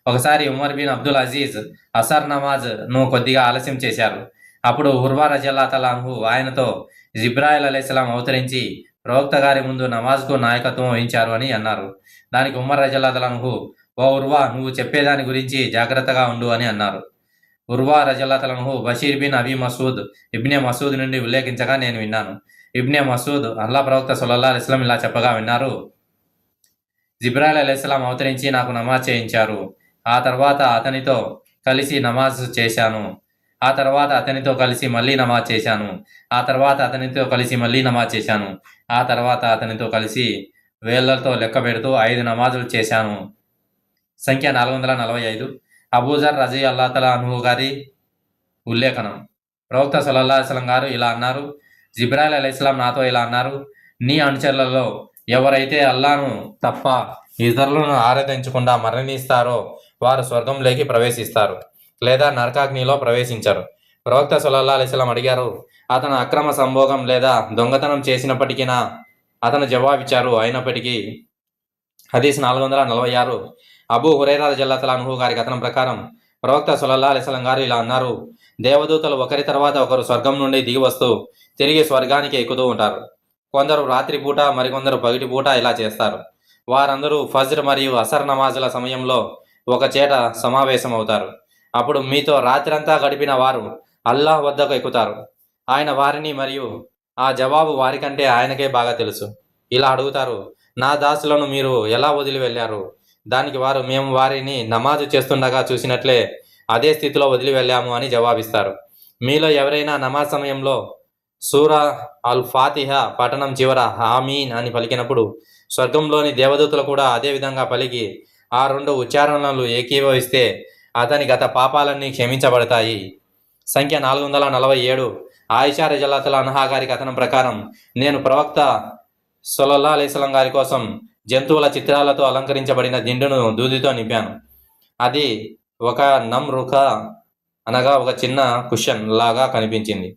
ఒకసారి ఉమర్ బిన్ అబ్దుల్ అజీజ్ అసర్ నమాజ్ను కొద్దిగా ఆలస్యం చేశారు. అప్పుడు ఉర్వా రజల్లాహు అన్హు ఆయనతో జిబ్రాయిల్ అలైహిస్సలాం అవతరించి ప్రవక్త గారి ముందు నమాజ్కు నాయకత్వం వహించారు అని అన్నారు. దానికి ఉమర్ రజల్లాహు అన్హు, ఓ ఉర్వా, నువ్వు చెప్పేదాని గురించి జాగ్రత్తగా ఉండు అని అన్నారు. ఉర్వా రజల్లాహు అన్హు బషీర్ బిన్ అబీ మసూద్ ఇబ్నే మసూద్ నుండి ఉల్లేఖించగా నేను విన్నాను, ఇబ్నే మసూద్ అల్లా ప్రవక్త సల్లల్లాహు అలైహి వసల్లం ఇలా చెప్పగా విన్నారు, జిబ్రాయిల్ అలైహిస్సలాం అవతరించి నాకు నమాజ్ చేయించారు. ఆ తర్వాత అతనితో కలిసి నమాజ్ చేశాను. ఆ తర్వాత అతనితో కలిసి మళ్ళీ నమాజ్ చేశాను. ఆ తర్వాత అతనితో కలిసి మళ్ళీ నమాజ్ చేశాను. ఆ తర్వాత అతనితో కలిసి వేళ్లతో లెక్క పెడుతూ 5 నమాజులు చేశాను. సంఖ్య 445. అబూజర్ రజల్లాహు అన్హు గారి ఉల్లేఖనం. ప్రవక్త సల్లల్లాహు అలైహి వసల్లం గారు ఇలా అన్నారు, జిబ్రాయిల్ అలైహిస్సలాం నాతో ఇలా అన్నారు, నీ అనుచరులలో ఎవరైతే అల్లాను తప్ప ఇతరులను ఆరాధించకుండా మరణిస్తారో వారు స్వర్గంలోకి ప్రవేశిస్తారు లేదా నరకాగ్నిలో ప్రవేశించరు. ప్రవక్త సల్లల్లాహు అలైహి వసల్లం అడిగారు, అతను అక్రమ సంభోగం లేదా దొంగతనం చేసినప్పటికీ అతను జవాబిచ్చారు, అయినప్పటికీ. హదీస్ 446. అబూ హురైరా రజల్లాహు అన్హు గారి కథనం ప్రకారం ప్రవక్త సల్లల్లాహు అలైహి వసల్లం గారు ఇలా అన్నారు, దేవదూతలు ఒకరి తర్వాత ఒకరు స్వర్గం నుండి దిగి వస్తూ తిరిగి స్వర్గానికి ఎక్కుతూ ఉంటారు. కొందరు రాత్రిపూట, మరికొందరు పగటిపూట ఇలా చేస్తారు. వారందరూ ఫజ్ర్ మరియు అసర్ నమాజుల సమయంలో ఒక చేట సమావేశమవుతారు. అప్పుడు మీతో రాత్రంతా గడిపిన వారు అల్లాహ్ వద్దకు ఎక్కుతారు. ఆయన వారిని మరియు ఆ జవాబు వారికంటే ఆయనకే బాగా తెలుసు. ఇలా అడుగుతారు, నా దాసులను మీరు ఎలా వదిలి వెళ్ళారు? దానికి వారు, మేము వారిని నమాజు చేస్తుండగా చూసినట్లే అదే స్థితిలో వదిలి వెళ్ళాము అని జవాబిస్తారు. మీలో ఎవరైనా నమాజ్ సమయంలో సూరా అల్ ఫాతిహ పఠనం చివర ఆమీన్ అని పలికినప్పుడు స్వర్గంలోని దేవదూతలు కూడా అదే విధంగా పలికి ఆ రెండు ఉచ్చారణలు ఏకీభవిస్తే అతని గత పాపాలన్నీ క్షమించబడతాయి. సంఖ్య 447. ఆయిషా రజల్లాహు అన్హా గారి కథనం ప్రకారం నేను ప్రవక్త సల్లల్లాహు అలైహి వసల్లం గారి కోసం జంతువుల చిత్రాలతో అలంకరించబడిన దిండును దూదితో నింపాను. అది ఒక నమ్రుక అనగా ఒక చిన్న కుషన్ లాగా కనిపించింది.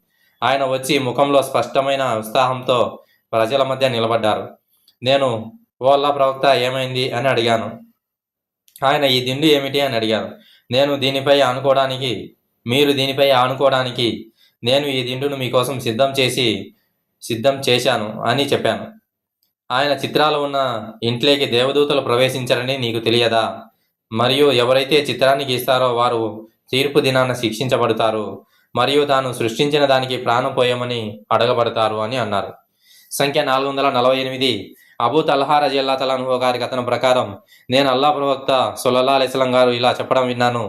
ఆయన వచ్చి ముఖంలో స్పష్టమైన ఉత్సాహంతో ప్రజల మధ్య నిలబడ్డారు. నేను ఓ అల్లా ప్రవక్త ఏమైంది అని అడిగాను. ఆయన ఈ దిండు ఏమిటి అని అడిగారు. మీరు దీనిపై ఆనుకోవడానికి నేను ఈ దిండును మీకోసం సిద్ధం చేశాను అని చెప్పాను. ఆయన చిత్రాలు ఉన్న ఇంట్లోకి దేవదూతలు ప్రవేశించరని నీకు తెలియదా? మరియు ఎవరైతే చిత్రాన్ని గీస్తారో వారు తీర్పు దినాన శిక్షించబడతారు మరియు తాను సృష్టించిన దానికి ప్రాణం పోయమని అడగబడతారు అని అన్నారు. సంఖ్య 448. అబూ తల్హా రజియల్లాహు అన్హు గారి కథనం ప్రకారం నేను అల్లా ప్రవక్త సల్లల్లాహు అలైహి వసల్లం గారు ఇలా చెప్పడం విన్నాను.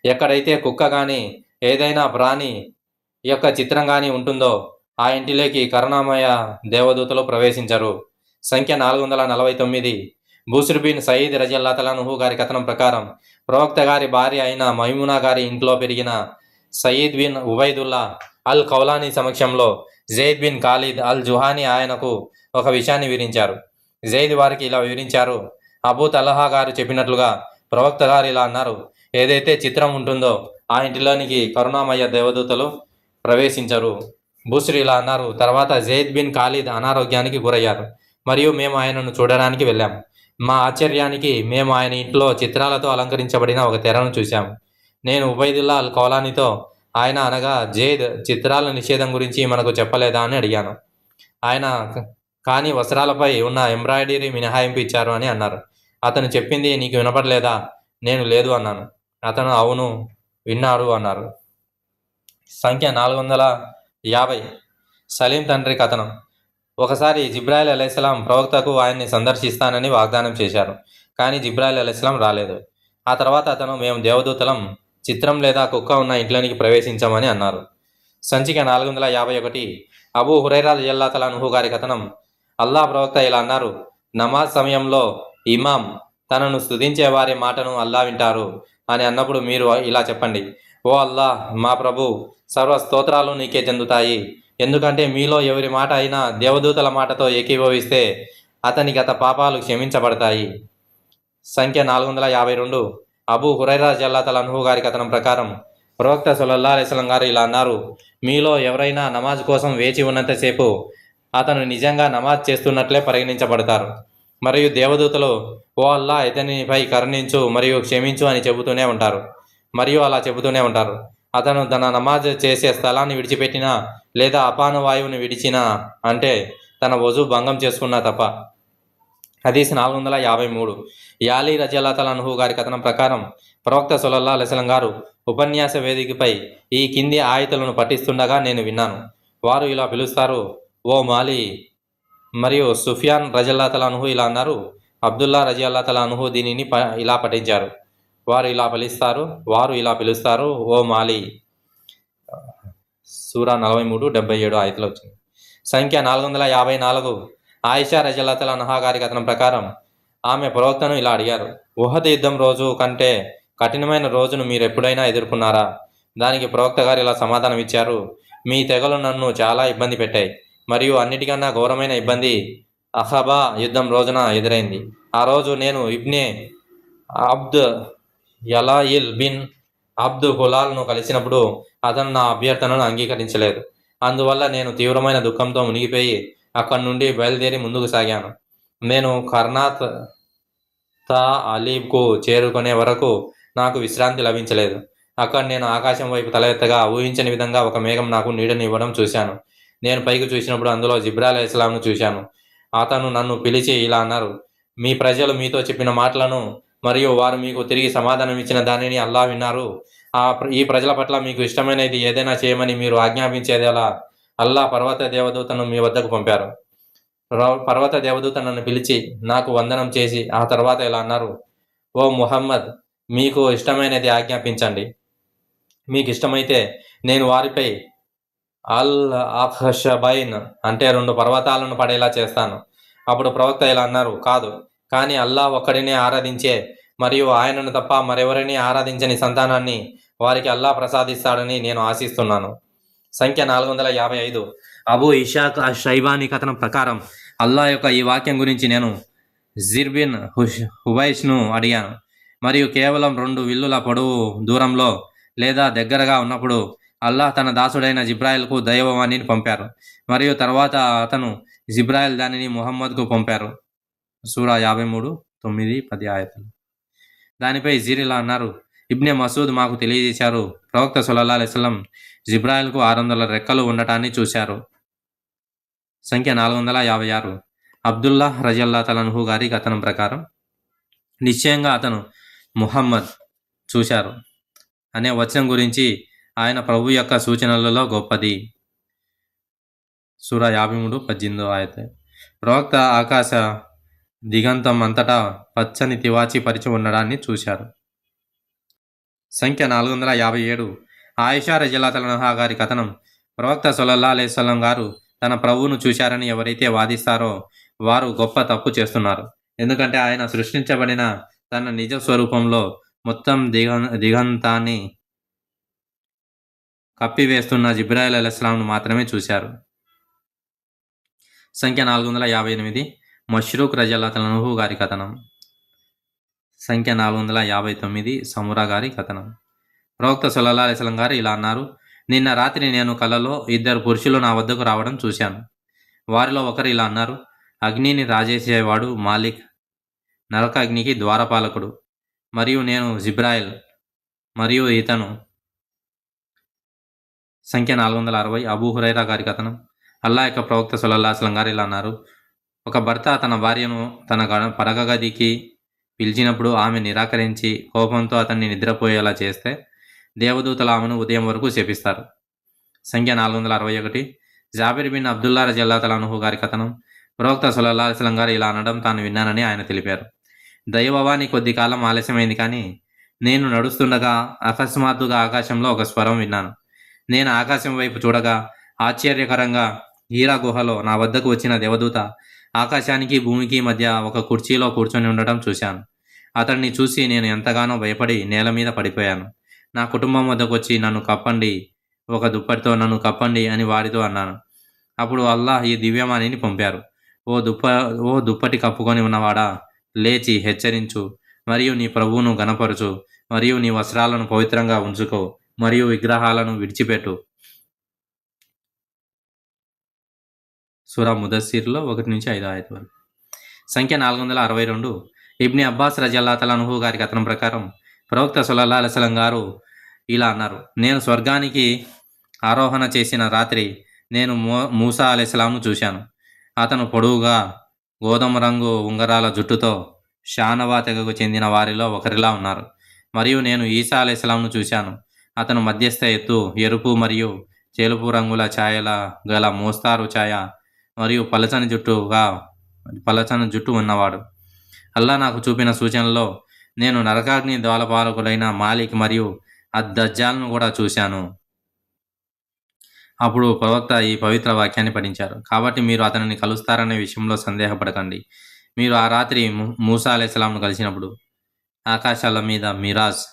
ఎక్కడైతే కుక్క కానీ ఏదైనా ప్రాణి యొక్క చిత్రం కానీ ఉంటుందో ఆ ఇంటిలోకి కరుణామయ దేవదూతలు ప్రవేశించరు. సంఖ్య 449. బూస్ర్ బిన్ సయీద్ రజియల్లాహు అన్హు గారి కథనం ప్రకారం ప్రవక్త గారి భార్య అయిన మైమునా గారి ఇంట్లో పెరిగిన సయీద్ బిన్ ఉబైదుల్లా అల్ కౌలానీ సమక్షంలో జైద్ బిన్ ఖాలిద్ అల్ జుహానీ ఆయనకు ఒక విషయాన్ని వివరించారు. జైద్ వారికి ఇలా వివరించారు. అబూ తల్హా గారు చెప్పినట్లుగా ప్రవక్త గారు ఇలా అన్నారు, ఏదైతే చిత్రం ఉంటుందో ఆ ఇంటిలోనికి కరుణామయ దేవదూతలు ప్రవేశించరు. బుస్రి ఇలా అన్నారు. తర్వాత జైద్ బిన్ ఖాలిద్ అనారోగ్యానికి గురయ్యారు మరియు మేము ఆయనను చూడడానికి వెళ్ళాము. మా ఆశ్చర్యానికి మేము ఆయన ఇంట్లో చిత్రాలతో అలంకరించబడిన ఒక తెరను చూశాము. నేను ఉబైదుల్లా అల్ కౌలానీతో ఆయన అనగా జైద్ చిత్రాల నిషేధం గురించి మనకు చెప్పలేదా అని అడిగాను. ఆయన కానీ వస్త్రాలపై ఉన్న ఎంబ్రాయిడరీ మినహాయింపు ఇచ్చారు అని అన్నారు. అతను చెప్పింది నీకు వినపడలేదా? నేను లేదు అన్నాను. అతను అవును విన్నాడు అన్నారు. సంఖ్య 450. సలీం తండ్రి కథనం. ఒకసారి జిబ్రాయిల్ అలైహిస్సలాం ప్రవక్తకు ఆయన్ని సందర్శిస్తానని వాగ్దానం చేశారు. కానీ జిబ్రాయిల్ అలైహిస్సలాం రాలేదు. ఆ తర్వాత అతను మేము దేవదూతలం చిత్రం లేదా కుక్క ఉన్న ఇంట్లోనికి ప్రవేశించామని అన్నారు. సంచిక 451. అబూ హురైరా రలియల్లాహు అన్హు గారి కథనం. అల్లాహ్ ప్రవక్త ఇలా అన్నారు, నమాజ్ సమయంలో ఇమాం తనను స్తుతించే వారి మాటను అల్లా వింటారు అని అన్నప్పుడు మీరు ఇలా చెప్పండి, ఓ అల్లాహ్ మా ప్రభు, సర్వ స్తోత్రాలు నీకే చెందుతాయి. ఎందుకంటే మీలో ఎవరి మాట అయినా దేవదూతల మాటతో ఏకీభవిస్తే అతని గత పాపాలు క్షమించబడతాయి. సంఖ్య 452. అబూ హురైరా రలియల్లాహు అన్హు గారి కథనం ప్రకారం ప్రవక్త సల్లల్లాహు అలైహి వసల్లం గారు ఇలా అన్నారు, మీలో ఎవరైనా నమాజ్ కోసం వేచి ఉన్నంతసేపు అతను నిజంగా నమాజ్ చేస్తున్నట్లే పరిగణించబడతారు. మరియు దేవదూతలు ఓ అల్లా ఇతనిపై కరుణించు మరియు క్షమించు అని చెబుతూనే ఉంటారు మరియు అలా చెబుతూనే ఉంటారు. అతను తన నమాజ్ చేసే స్థలాన్ని విడిచిపెట్టినా లేదా అపాన వాయువుని విడిచినా అంటే తన వజు భంగం చేసుకున్నా తప్ప. హదీస్ 453. యాలీ రజియల్లాహు అన్హు గారి కథనం ప్రకారం ప్రవక్త సల్లల్లాహు అలైహి వసల్లం గారు ఉపన్యాస వేదికపై ఈ కింది ఆయతులను పఠిస్తుండగా నేను విన్నాను. వారు ఇలా పిలుస్తారు, ఓ మాలి. మరియు సుఫియాన్ రజియల్లాహు అన్హు ఇలా అన్నారు. అబ్దుల్లా రజియల్లాహు అన్హు దీనిని ఇలా పఠించారు. వారు ఇలా పిలుస్తారు, ఓ మాలి. సూరా 43:77 ఆయతలో వచ్చింది. సంఖ్య 454. ఆయిషా రజియల్లాహు అన్హా గారి కథనం ప్రకారం ఆమె ప్రవక్తను ఇలా అడిగారు, ఉహద్ యుద్ధం రోజు కంటే కఠినమైన రోజును మీరు ఎప్పుడైనా ఎదుర్కొన్నారా? దానికి ప్రవక్త గారు ఇలా సమాధానం ఇచ్చారు, మీ తెగలు నన్ను చాలా ఇబ్బంది పెట్టాయి మరియు అన్నిటికన్నా ఘోరమైన ఇబ్బంది అహబా యుద్ధం రోజున ఎదురైంది. ఆ రోజు నేను ఇబ్నే అబ్ద్ యలాయిల్ బిన్ అబ్ద్ హులాల్ను కలిసినప్పుడు అతను నా అభ్యర్థనను అంగీకరించలేదు. అందువల్ల నేను తీవ్రమైన దుఃఖంతో మునిగిపోయి అక్కడి నుండి బయలుదేరి ముందుకు సాగాను. నేను కర్నాత్ అలీబ్కు చేరుకునే వరకు నాకు విశ్రాంతి లభించలేదు. అక్కడ నేను ఆకాశం వైపు తల ఎత్తగా ఊహించని విధంగా ఒక మేఘం నాకు నీడనివ్వడం చూశాను. నేను పైకి చూసినప్పుడు అందులో జిబ్రాయిల్ అలైహిస్సలాంను చూశాను. అతను నన్ను పిలిచి ఇలా అన్నారు, మీ ప్రజలు మీతో చెప్పిన మాటలను మరియు వారు మీకు తిరిగి సమాధానం ఇచ్చిన దానిని అల్లా విన్నారు. ఈ ప్రజల పట్ల మీకు ఇష్టమైనది ఏదైనా చేయమని మీరు ఆజ్ఞాపించేదేలా అల్లా పర్వత దేవదూతను మీ వద్దకు పంపారు. పర్వత దేవదూత నన్ను పిలిచి నాకు వందనం చేసి ఆ తర్వాత ఇలా అన్నారు, ఓ ముహమ్మద్, మీకు ఇష్టమైనది ఆజ్ఞాపించండి. మీకు ఇష్టమైతే నేను వారిపై అల్ అఖ్షబైన్ అంటే 2 పర్వతాలను పడేలా చేస్తాను. అప్పుడు ప్రవక్త ఇలా అన్నారు, కాదు, కానీ అల్లా ఒక్కడినే ఆరాధించే మరియు ఆయనను తప్ప మరెవరిని ఆరాధించని సంతానాన్ని వారికి అల్లా ప్రసాదిస్తాడని నేను ఆశిస్తున్నాను. సంఖ్య 455. అబూ ఇషాక్ షైబానీ కథనం ప్రకారం అల్లా యొక్క ఈ వాక్యం గురించి నేను జిర్బిన్ హుబైష్ను అడిగాను. మరియు కేవలం 2 విల్లుల పొడవు దూరంలో లేదా దగ్గరగా ఉన్నప్పుడు అల్లాహ్ తన దాసుడైన జిబ్రాయిల్కు దైవవాణిని పంపారు. మరియు తర్వాత అతను జిబ్రాయిల్ దానిని ముహమ్మద్కు పంపారు. సూరా 53, 9, 10 ఆయతులు. దానిపై జీరిలా అన్నారు, ఇబ్నె మసూద్ మాకు తెలియజేశారు, ప్రవక్త సల్లల్లాహు అలైహి వసల్లం జిబ్రాయిల్కు 600 రెక్కలు ఉండటాన్ని చూశారు. సంఖ్య 456. అబ్దుల్లాహ్ రజల్లాహు తఆలా అన్హు గారి కథనం ప్రకారం నిశ్చయంగా అతను ముహమ్మద్ చూశారు అనే వచనం గురించి ఆయన ప్రభు యొక్క సూచనలలో గొప్పది. సూరా 53, 18 ఆయత. ప్రవక్త ఆకాశ దిగంతం అంతటా పచ్చని తివాచి పరిచి ఉండడాన్ని చూశారు. సంఖ్య 457. ఆయిషా రజల్లాహు అన్హా గారి కథనం ప్రవక్త సల్లల్లాహు అలైహి వసల్లం గారు తన ప్రభువును చూశారని ఎవరైతే వాదిస్తారో వారు గొప్ప తప్పు చేస్తున్నారు. ఎందుకంటే ఆయన సృష్టించబడిన తన నిజ స్వరూపంలో మొత్తం దిగంతాన్ని కప్పివేస్తున్న జిబ్రాయిల్ అలైహిస్సలాంను మాత్రమే చూశారు. సంఖ్య 458. మష్రూక్ రజల్లాహు అన్హు గారి కథనం. సంఖ్య 459. సమురా గారి కథనం. ప్రవక్త సల్లల్లాహు అలైహి వసల్లం గారు ఇలా అన్నారు, నిన్న రాత్రి నేను కలలో 2 పురుషులు నా వద్దకు రావడం చూశాను. వారిలో ఒకరు ఇలా అన్నారు, అగ్నిని రాజేసేవాడు మాలిక్, నరక అగ్నికి ద్వారపాలకుడు, మరియు నేను జిబ్రాయిల్, మరియు ఇతను. సంఖ్య 460. అబూ హురైరా గారి కథనం. అల్లాహ్ యొక్క ప్రవక్త సల్లల్లాహు అలైహి వసల్లం గారు ఇలా అన్నారు, ఒక భర్త తన భార్యను తన పడక గదికి పిలిచినప్పుడు ఆమె నిరాకరించి కోపంతో అతన్ని నిద్రపోయేలా చేస్తే దేవదూతలు ఆమెను ఉదయం వరకు శపిస్తారు. సంఖ్య 461. జాబిర్ బిన్ అబ్దుల్లా రజల్లాహు అన్హు గారి కథనం. ప్రవక్త సల్లల్లాహు అలైహి వసల్లం గారు ఇలా అనడం తాను విన్నానని ఆయన తెలిపారు, దైవవాణి కొద్ది కాలం ఆలస్యమైంది, కానీ నేను నడుస్తుండగా అకస్మాత్తుగా ఆకాశంలో ఒక స్వరం విన్నాను. నేను ఆకాశం వైపు చూడగా ఆశ్చర్యకరంగా హీరా గుహలో నా వద్దకు వచ్చిన దేవదూత ఆకాశానికి భూమికి మధ్య ఒక కుర్చీలో కూర్చొని ఉండటం చూశాను. అతన్ని చూసి నేను ఎంతగానో భయపడి నేల మీద పడిపోయాను. నా కుటుంబం వద్దకు వచ్చి నన్ను కప్పండి, ఒక దుప్పటితో నన్ను కప్పండి అని వారితో అన్నాను. అప్పుడు అల్లాహ్ ఈ దివ్యవాణిని పంపారు, ఓ దుప్పటి కప్పుకొని ఉన్నవాడా, లేచి హెచ్చరించు, మరియు నీ ప్రభువును గణపరచు, మరియు నీ వస్త్రాలను పవిత్రంగా ఉంచుకో, మరియు విగ్రహాలను విడిచిపెట్టు. సూరా ముదస్సిర్లో 1-5 ఆయత వరకు. సంఖ్య 462. ఇబ్ని అబ్బాస్ రజల్లాహు తఆలా అన్హు గారి కథనం ప్రకారం ప్రవక్త సల్లల్లాహు అలైహి వసల్లం గారు ఇలా అన్నారు, నేను స్వర్గానికి ఆరోహణ చేసిన రాత్రి నేను మూసా అలైహిస్సలాంను చూశాను. అతను పొడవుగా గోధుమ రంగు ఉంగరాల జుట్టుతో షానవా తెగకు చెందిన వారిలో ఒకరిలా ఉన్నారు. మరియు నేను ఈసా అలైహిస్సలాంను చూశాను. అతను మధ్యస్థ ఎత్తు, ఎరుపు మరియు తెలుపు రంగుల ఛాయల గల మోస్తారు ఛాయ మరియు పలచని జుట్టు ఉన్నవాడు. అల్లా నాకు చూపిన సూచనలో నేను నరకాగ్ని ద్వారపాలకుడైన మాలిక్ మరియు అద్దజ్జాల్ను కూడా చూశాను. అప్పుడు ప్రవక్త ఈ పవిత్ర వాక్యాన్ని పఠించారు, కాబట్టి మీరు అతనిని కలుస్తారనే విషయంలో సందేహపడకండి. మీరు ఆ రాత్రి మూసా అలైహిస్సలాంను కలిసినప్పుడు ఆకాశాల మీద మిరాజ్.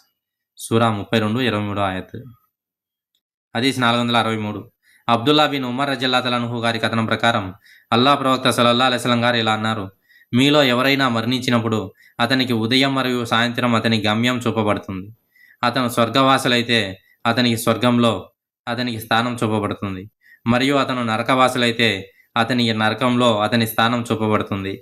సూరా 32-23 ఆయత్. హదీస్ 463. అబ్దుల్లా బిన్ ఉమర్ రజల్లాహు అన్హు గారి కథనం ప్రకారం అల్లాహ్ ప్రవక్త సల్లల్లాహు అలైహి వసల్లం గారు ఇలా అన్నారు, మీలో ఎవరైనా మరణించినప్పుడు అతనికి ఉదయం మరియు సాయంత్రం అతని గమ్యం చూపబడుతుంది. అతను స్వర్గవాసులైతే అతనికి స్వర్గంలో అతనికి స్థానం చూపబడుతుంది, మరియు అతను నరకవాసులైతే అతనికి నరకంలో అతని స్థానం చూపబడుతుంది.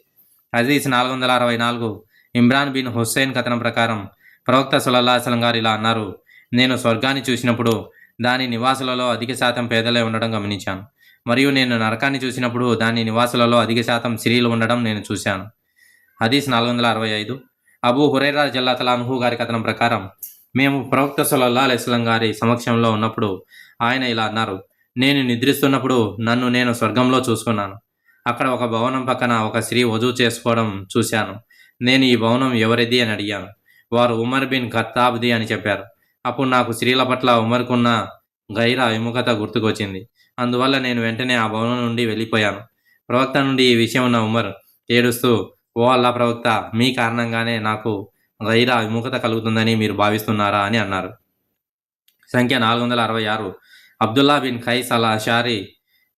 హదీస్ 464. ఇమ్రాన్ బిన్ హుస్సేన్ కథనం ప్రకారం ప్రవక్త సల్లల్లాహు అలైహి వసల్లం గారు ఇలా అన్నారు, నేను స్వర్గాన్ని చూసినప్పుడు దాని నివాసులలో అధిక శాతం పేదలే ఉండడం గమనించాను, మరియు నేను నరకాన్ని చూసినప్పుడు దాని నివాసులలో అధిక శాతం స్త్రీలు ఉండడం నేను చూశాను. హదీస్ 465. అబూ హురైరా రజల్లాహు తఆలా అన్హు గారి కథనం ప్రకారం మేము ప్రవక్త సల్లల్లాహు అలైహి వసల్లం గారి సమక్షంలో ఉన్నప్పుడు ఆయన ఇలా అన్నారు, నేను నిద్రిస్తున్నప్పుడు నన్ను నేను స్వర్గంలో చూసుకున్నాను. అక్కడ ఒక భవనం పక్కన ఒక స్త్రీ వజూ చేసుకోవడం చూశాను. నేను ఈ భవనం ఎవరిది అని అడిగాను. వారు ఉమర్ బిన్ ఖత్తాబ్ది అని చెప్పారు. అప్పుడు నాకు స్త్రీల పట్ల ఉమర్కున్న గైర విముఖత గుర్తుకొచ్చింది. అందువల్ల నేను వెంటనే ఆ భవనం నుండి వెళ్ళిపోయాను. ప్రవక్త నుండి ఈ విషయం ఉన్న ఉమర్ ఏడుస్తూ, ఓ అల్లా ప్రవక్త, మీ కారణంగానే నాకు గైర విముఖత కలుగుతుందని మీరు భావిస్తున్నారా అని అన్నారు. సంఖ్య 466. అబ్దుల్లా బిన్ ఖైస్ అల్ అషారి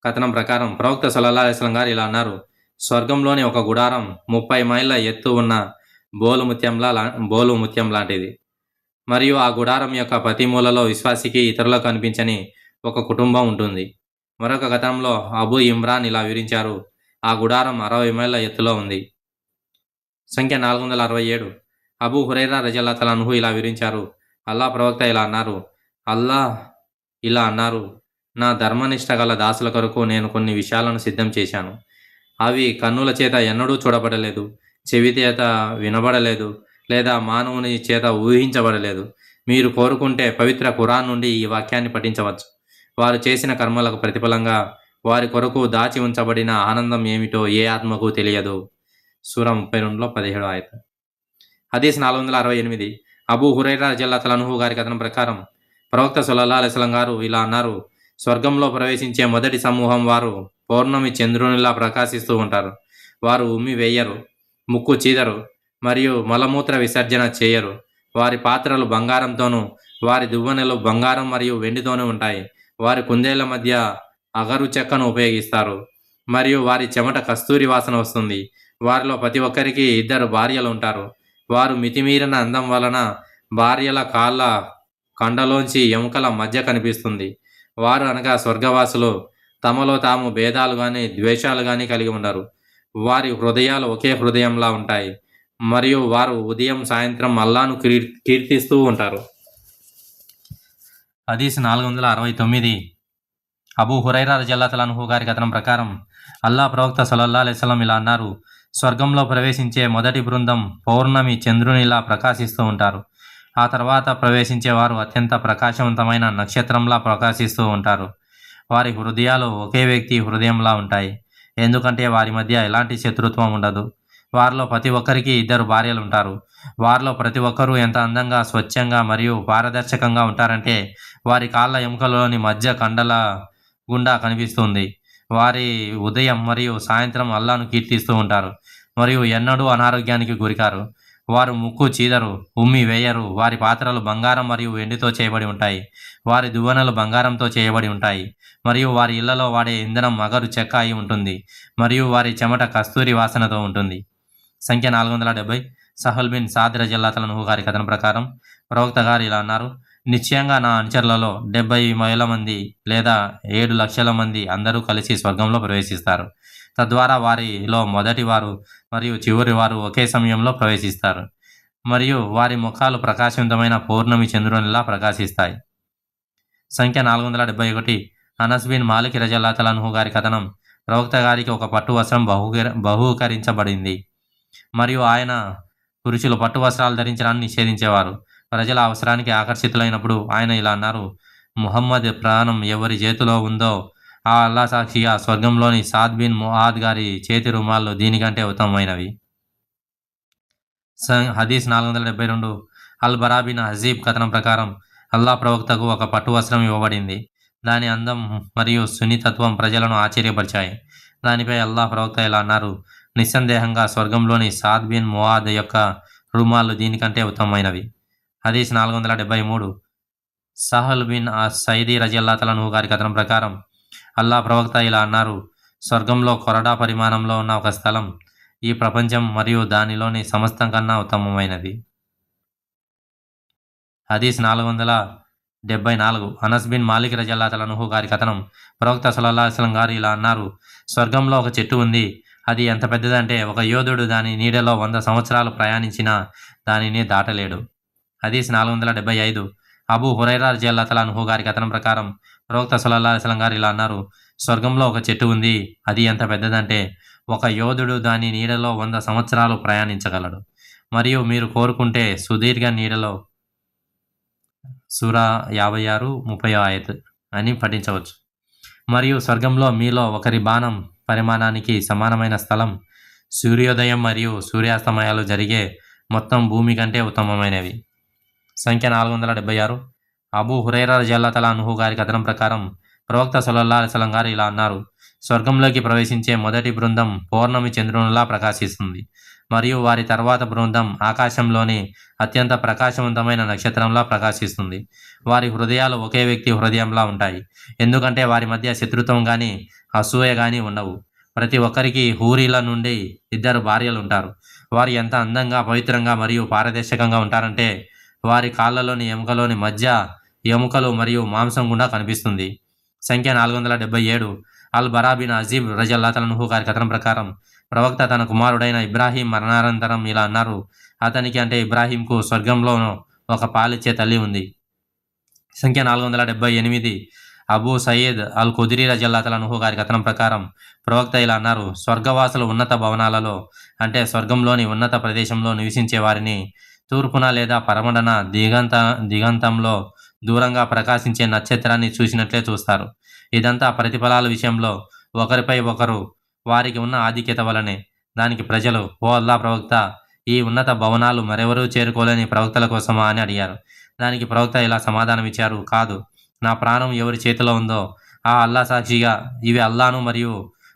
కథనం ప్రకారం ప్రవక్త సల్లల్లాహు అలైహి వసల్లం గారు ఇలా అన్నారు: స్వర్గంలోని ఒక గుడారం 30 మైళ్ళ ఎత్తు ఉన్న బోలు ముత్యం లాంటిది. మరియు ఆ గుడారం యొక్క ప్రతి మూలలో విశ్వాసికి ఇతరులకు కనిపించని ఒక కుటుంబం ఉంటుంది. మరొక కథనంలో అబూ ఇమ్రాన్ ఇలా వివరించారు: ఆ గుడారం 60 మైళ్ళ ఎత్తులో ఉంది. సంఖ్య 467. అబూ హురైరా రజల్లాహు అన్హు ఇలా వివరించారు: అల్లాహ్ ప్రవక్త ఇలా అన్నారు: నా ధర్మనిష్ట గల దాసుల కొరకు నేను కొన్ని విషయాలను సిద్ధం చేశాను. అవి కన్నుల చేత ఎన్నడూ చూడబడలేదు, చెవి చేత వినబడలేదు, లేదా మానవుని చేత ఊహించబడలేదు. మీరు కోరుకుంటే పవిత్ర ఖురాన్ నుండి ఈ వాక్యాన్ని పఠించవచ్చు. వారు చేసిన కర్మలకు ప్రతిఫలంగా వారి కొరకు దాచి ఉంచబడిన ఆనందం ఏమిటో ఏ ఆత్మకు తెలియదు. సూర 32లో 17వ ఆయత. హదీస్ 468. అబూ హురైరా రజల్లాహు అన్హు గారి కథనం ప్రకారం ప్రవక్త సల్లల్లాహు అలైహి వసల్లం గారు ఇలా అన్నారు: స్వర్గంలో ప్రవేశించే మొదటి సమూహం వారు పౌర్ణమి చంద్రునిలా ప్రకాశిస్తూ ఉంటారు. వారు ఉమ్మి వేయరు, ముక్కు చీదరు మరియు మలమూత్ర విసర్జన చేయరు. వారి పాత్రలు బంగారంతోనూ వారి దువ్వెనలు బంగారం మరియు వెండితోనూ ఉంటాయి. వారి కుందేళ్ల మధ్య అగరు చెక్కను ఉపయోగిస్తారు మరియు వారి చెమట కస్తూరి వాసన వస్తుంది. వారిలో ప్రతి ఒక్కరికి 2 భార్యలు ఉంటారు. వారు మితిమీరిన అందం వలన భార్యల కాళ్ళ కండలోంచి ఎముకల మధ్య కనిపిస్తుంది. వారు అనగా స్వర్గవాసులు తమలో తాము భేదాలు కానీ ద్వేషాలు కానీ కలిగి ఉండరు. వారి హృదయాలు ఒకే హృదయంలా ఉంటాయి మరియు వారు ఉదయం సాయంత్రం అల్లాను కీర్తిస్తూ ఉంటారు. హదీస్ 469. అబూ హురైరా రజల్లాహు అన్హు గారి కథనం ప్రకారం అల్లాహ్ ప్రవక్త సల్లల్లాహు అలైహి వసల్లం ఇలా అన్నారు: స్వర్గంలో ప్రవేశించే మొదటి బృందం పౌర్ణమి చంద్రునిలా ప్రకాశిస్తూ ఉంటారు. ఆ తర్వాత ప్రవేశించే వారు అత్యంత ప్రకాశవంతమైన నక్షత్రంలా ప్రకాశిస్తూ ఉంటారు. వారి హృదయాలు ఒకే వ్యక్తి హృదయంలా ఉంటాయి, ఎందుకంటే వారి మధ్య ఎలాంటి శత్రుత్వం ఉండదు. వారిలో ప్రతి ఒక్కరికి 2 భార్యలు ఉంటారు. వారిలో ప్రతి ఒక్కరూ ఎంత అందంగా, స్వచ్ఛంగా మరియు పారదర్శకంగా ఉంటారంటే వారి కాళ్ళ ఎముకలలోని మధ్య కండల గుండా కనిపిస్తుంది. వారి ఉదయం మరియు సాయంత్రం అల్లాను కీర్తిస్తూ ఉంటారు మరియు ఎన్నడూ అనారోగ్యానికి గురికారు. వారు ముక్కు చీదరు, ఉమ్మి వేయరు. వారి పాత్రలు బంగారం మరియు వెండితో చేయబడి ఉంటాయి. వారి దువ్వెనలు బంగారంతో చేయబడి ఉంటాయి మరియు వారి ఇళ్లలో వాడే ఇంధనం అగరు చెక్క అయి ఉంటుంది మరియు వారి చెమట కస్తూరి వాసనతో ఉంటుంది. సంఖ్య 470. సహల్ బిన్ సాద్ రజల్లాహు అన్హు గారి కథనం ప్రకారం ప్రవక్త గారు ఇలా అన్నారు: నిశ్చయంగా నా అనుచరులలో 70,000 మంది లేదా 7 లక్షల మంది అందరూ కలిసి స్వర్గంలో ప్రవేశిస్తారు. తద్వారా వారిలో మొదటి వారు మరియు చివరి వారు ఒకే సమయంలో ప్రవేశిస్తారు మరియు వారి ముఖాలు ప్రకాశవంతమైన పౌర్ణమి చంద్రునిలా ప్రకాశిస్తాయి. సంఖ్య 471. అనస్ బిన్ మాలిక్ రజల్లాహు అన్హు గారి కథనం ప్రవక్త గారికి ఒక పట్టు వస్త్రం బహూకరించబడింది మరియు ఆయన పురుషులు పట్టు వస్త్రాలు ధరించడాన్ని నిషేధించేవారు. ప్రజల అవసరానికి ఆకర్షితులైనప్పుడు ఆయన ఇలా అన్నారు: ముహమ్మద్ ప్రాణం ఎవరి చేతిలో ఉందో ఆ అల్లా సాక్షిగా స్వర్గంలోని సాద్ బిన్ ముఆద్ గారి చేతి రుమాళ్ళు దీనికంటే ఉత్తమమైనవి. హదీస్ 472. అల్ బరా బిన్ హజీబ్ కథనం ప్రకారం అల్లా ప్రవక్తకు ఒక పట్టు వస్త్రం ఇవ్వబడింది. దాని అందం మరియు సున్నితత్వం ప్రజలను ఆశ్చర్యపరిచాయి. దానిపై అల్లా ప్రవక్త ఇలా అన్నారు: నిస్సందేహంగా స్వర్గంలోని సాద్ బిన్ ముఆద్ యొక్క రుమాళ్ళు దీనికంటే ఉత్తమమైనవి. హదీస్ 473. సహల్ బిన్ సైదీ రజల్లాహు అన్హు గారి కథనం ప్రకారం అల్లా ప్రవక్త ఇలా అన్నారు: స్వర్గంలో కొరడా పరిమాణంలో ఉన్న ఒక స్థలం ఈ ప్రపంచం మరియు దానిలోని సమస్తం కన్నా ఉత్తమమైనది. హదీస్ 474. అనస్ బిన్ మాలిక్ రజల్లాహు అన్హు గారి కథనం ప్రవక్త సల్లల్లాహు అలైహి వసల్లం గారు ఇలా అన్నారు: స్వర్గంలో ఒక చెట్టు ఉంది. అది ఎంత పెద్దదంటే ఒక యోధుడు దాని నీడలో 100 సంవత్సరాలు ప్రయాణించినా దానిని దాటలేడు. హదీస్ 475. అబూ హురైరా రజల్లాహు అన్హు గారి కథనం ప్రకారం ప్రవక్త సల్లల్లాహు అలైహి వసల్లం గారు ఇలా అన్నారు: స్వర్గంలో ఒక చెట్టు ఉంది. అది ఎంత పెద్దదంటే ఒక యోధుడు దాని నీడలో 100 సంవత్సరాలు ప్రయాణించగలడు మరియు మీరు కోరుకుంటే సుదీర్ఘ నీడలో సూరా 56:30 ఆయత్ అని పఠించవచ్చు. మరియు స్వర్గంలో మీలో ఒకరి బాణం పరిమాణానికి సమానమైన స్థలం సూర్యోదయం మరియు సూర్యాస్తమయాలు జరిగే మొత్తం భూమి కంటే ఉత్తమమైనవి. సంఖ్య 476. అబూ హురైరా రజల్లాహు అన్హు గారి కథనం ప్రకారం ప్రవక్త సల్లల్లాహు అలైహి వసల్లం గారు ఇలా అన్నారు: స్వర్గంలోకి ప్రవేశించే మొదటి బృందం పౌర్ణమి చంద్రునిలా ప్రకాశిస్తుంది మరియు వారి తర్వాత బృందం ఆకాశంలోని అత్యంత ప్రకాశవంతమైన నక్షత్రంలా ప్రకాశిస్తుంది. వారి హృదయాలు ఒకే వ్యక్తి హృదయంలా ఉంటాయి, ఎందుకంటే వారి మధ్య శత్రుత్వం కానీ అసూయ కానీ ఉండవు. ప్రతి ఒక్కరికి హూరీల నుండి 2 భార్యలు ఉంటారు. వారు ఎంత అందంగా, పవిత్రంగా మరియు పారదర్శకంగా ఉంటారంటే వారి కాళ్ళలోని ఎముకలోని మధ్య ఎముకలు మరియు మాంసం గుండా కనిపిస్తుంది. సంఖ్య 477. అల్ బరా బిన్ అజీబ్ రజల్లాహు అన్హు గారి కథనం ప్రకారం ప్రవక్త తన కుమారుడైన ఇబ్రాహీం మరణానంతరం ఇలా అన్నారు: అతనికి అంటే ఇబ్రాహీంకు స్వర్గంలో ఒక పాలిచ్చే తల్లి ఉంది. సంఖ్య 478. అబూ సయీద్ అల్ ఖుద్రీ రజల్లాహు అన్హు గారి కథనం ప్రకారం ప్రవక్త ఇలా అన్నారు: స్వర్గవాసులు ఉన్నత భవనాలలో అంటే స్వర్గంలోని ఉన్నత ప్రదేశంలో నివసించే వారిని తూర్పున లేదా పరమడన దిగంతంలో దూరంగా ప్రకాశించే నక్షత్రాన్ని చూసినట్లే చూస్తారు. ఇదంతా ప్రతిఫలాల విషయంలో ఒకరిపై ఒకరు వారికి ఉన్న ఆధిక్యత వలనే. దానికి ప్రజలు, ఓ అల్లా ప్రవక్త, ఈ ఉన్నత భవనాలు మరెవరూ చేరుకోలేని ప్రవక్తల కోసమా అని అడిగారు. దానికి ప్రవక్త ఇలా సమాధానమిచ్చారు: కాదు, నా ప్రాణం ఎవరి చేతిలో ఉందో ఆ అల్లా సాక్షిగా ఇవి అల్లాను మరియు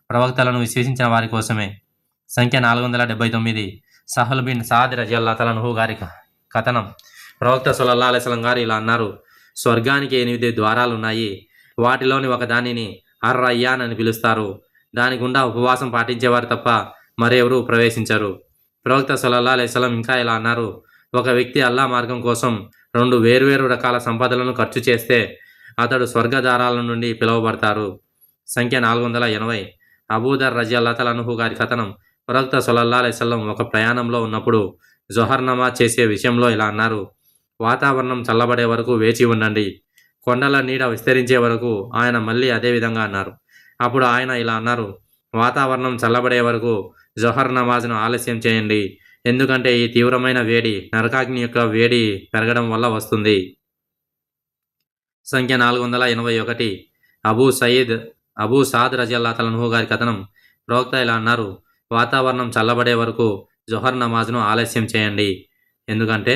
ప్రవక్తలను విశ్వసించిన వారి కోసమే. సంఖ్య 479. సహల్ బిన్ సాద్ రజియల్లాహు అన్హు గారి కథనం. ప్రవక్త సల్లల్లాహు అలైహి వసల్లం గారు ఇలా అన్నారు: స్వర్గానికి 8 ద్వారాలున్నాయి. వాటిలోని ఒక దానిని అర్ రయ్యాన్ అని పిలుస్తారు. దాని గుండా ఉపవాసం పాటించేవారు తప్ప మరెవరూ ప్రవేశించరు. ప్రవక్త సల్లల్లాహు అలైహి వసల్లం ఇంకా ఇలా అన్నారు: ఒక వ్యక్తి అల్లా మార్గం కోసం 2 వేర్వేరు రకాల సంపదలను ఖర్చు చేస్తే అతడు స్వర్గదారాల నుండి పిలువబడతారు. సంఖ్య 480. అబూదర్ రజియల్లాహు అన్హు గారి కథనం. ప్రవక్త సల్లల్లాహు అలైహి వసల్లం ఒక ప్రయాణంలో ఉన్నప్పుడు జొహర్ నమాజ్ చేసే విషయంలో ఇలా అన్నారు: వాతావరణం చల్లబడే వరకు వేచి ఉండండి. కొండల నీడ విస్తరించే వరకు ఆయన మళ్ళీ అదే విధంగా అన్నారు. అప్పుడు ఆయన ఇలా అన్నారు: వాతావరణం చల్లబడే వరకు జొహర్ నమాజ్ను ఆలస్యం చేయండి, ఎందుకంటే ఈ తీవ్రమైన వేడి నరకాగ్ని యొక్క వేడి పెరగడం వల్ల వస్తుంది. సంఖ్య 481. అబూ సాద్ రజియల్లాహు అన్హు గారి కథనం. ప్రవక్త ఇలా అన్నారు: వాతావరణం చల్లబడే వరకు జొహర్ నమాజ్ను ఆలస్యం చేయండి, ఎందుకంటే.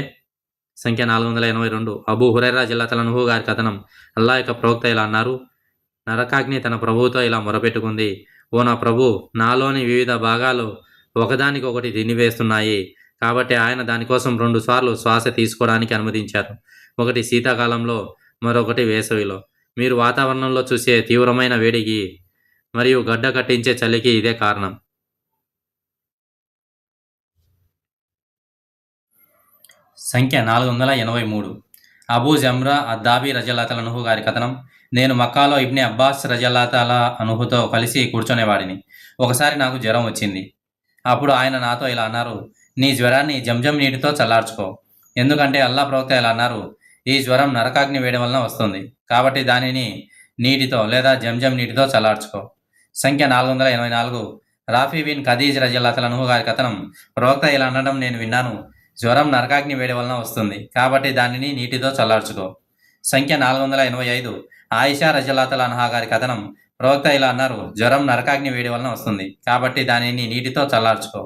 సంఖ్య 482. అబూ హురైరా రజియల్లాహు అన్హు గారి కథనం. అల్లా యొక్క ప్రవక్త ఇలా అన్నారు: నరకాగ్ని తన ప్రభువుతో ఇలా మొరపెట్టుకుంది: ఓ నా ప్రభు, నాలోని వివిధ భాగాలు ఒకదానికొకటి తినివేస్తున్నాయి, కాబట్టి ఆయన దానికోసం 2 సార్లు శ్వాస తీసుకోవడానికి అనుమతించారు. ఒకటి శీతాకాలంలో, మరొకటి వేసవిలో. మీరు వాతావరణంలో చూసే తీవ్రమైన వేడికి మరియు గడ్డ కట్టించే చలికి ఇదే కారణం. సంఖ్య 483. అబూ జమ్రా అద్దాబీ రజియల్లాహు అన్హు గారి కథనం. నేను మక్కాలో ఇబ్నే అబ్బాస్ రజియల్లాహు అన్హుతో కలిసి కూర్చునేవాడిని. ఒకసారి నాకు జ్వరం వచ్చింది. అప్పుడు ఆయన నాతో ఇలా అన్నారు: నీ జ్వరాన్ని జంజం నీటితో చల్లార్చుకో, ఎందుకంటే అల్లా ప్రవక్త ఇలా అన్నారు: ఈ జ్వరం నరకాగ్ని వేడి వలన వస్తుంది, కాబట్టి దానిని నీటితో లేదా జంజం నీటితో చల్లార్చుకో. సంఖ్య 484. రాఫీ బిన్ ఖదీజ్ రజియల్లాహు అన్హు గారి కథనం. ప్రవక్త ఇలా అనడం నేను విన్నాను: జ్వరం నరకాగ్ని వేడి వలన వస్తుంది, కాబట్టి దానిని నీటితో చల్లార్చుకో. సంఖ్య 485. ఆయిషా రజియల్లాహు అన్హా గారి కథనం. ప్రవక్త ఇలా అన్నారు: జ్వరం నరకాగ్ని వేడి వలన వస్తుంది, కాబట్టి దానిని నీటితో చల్లార్చుకో.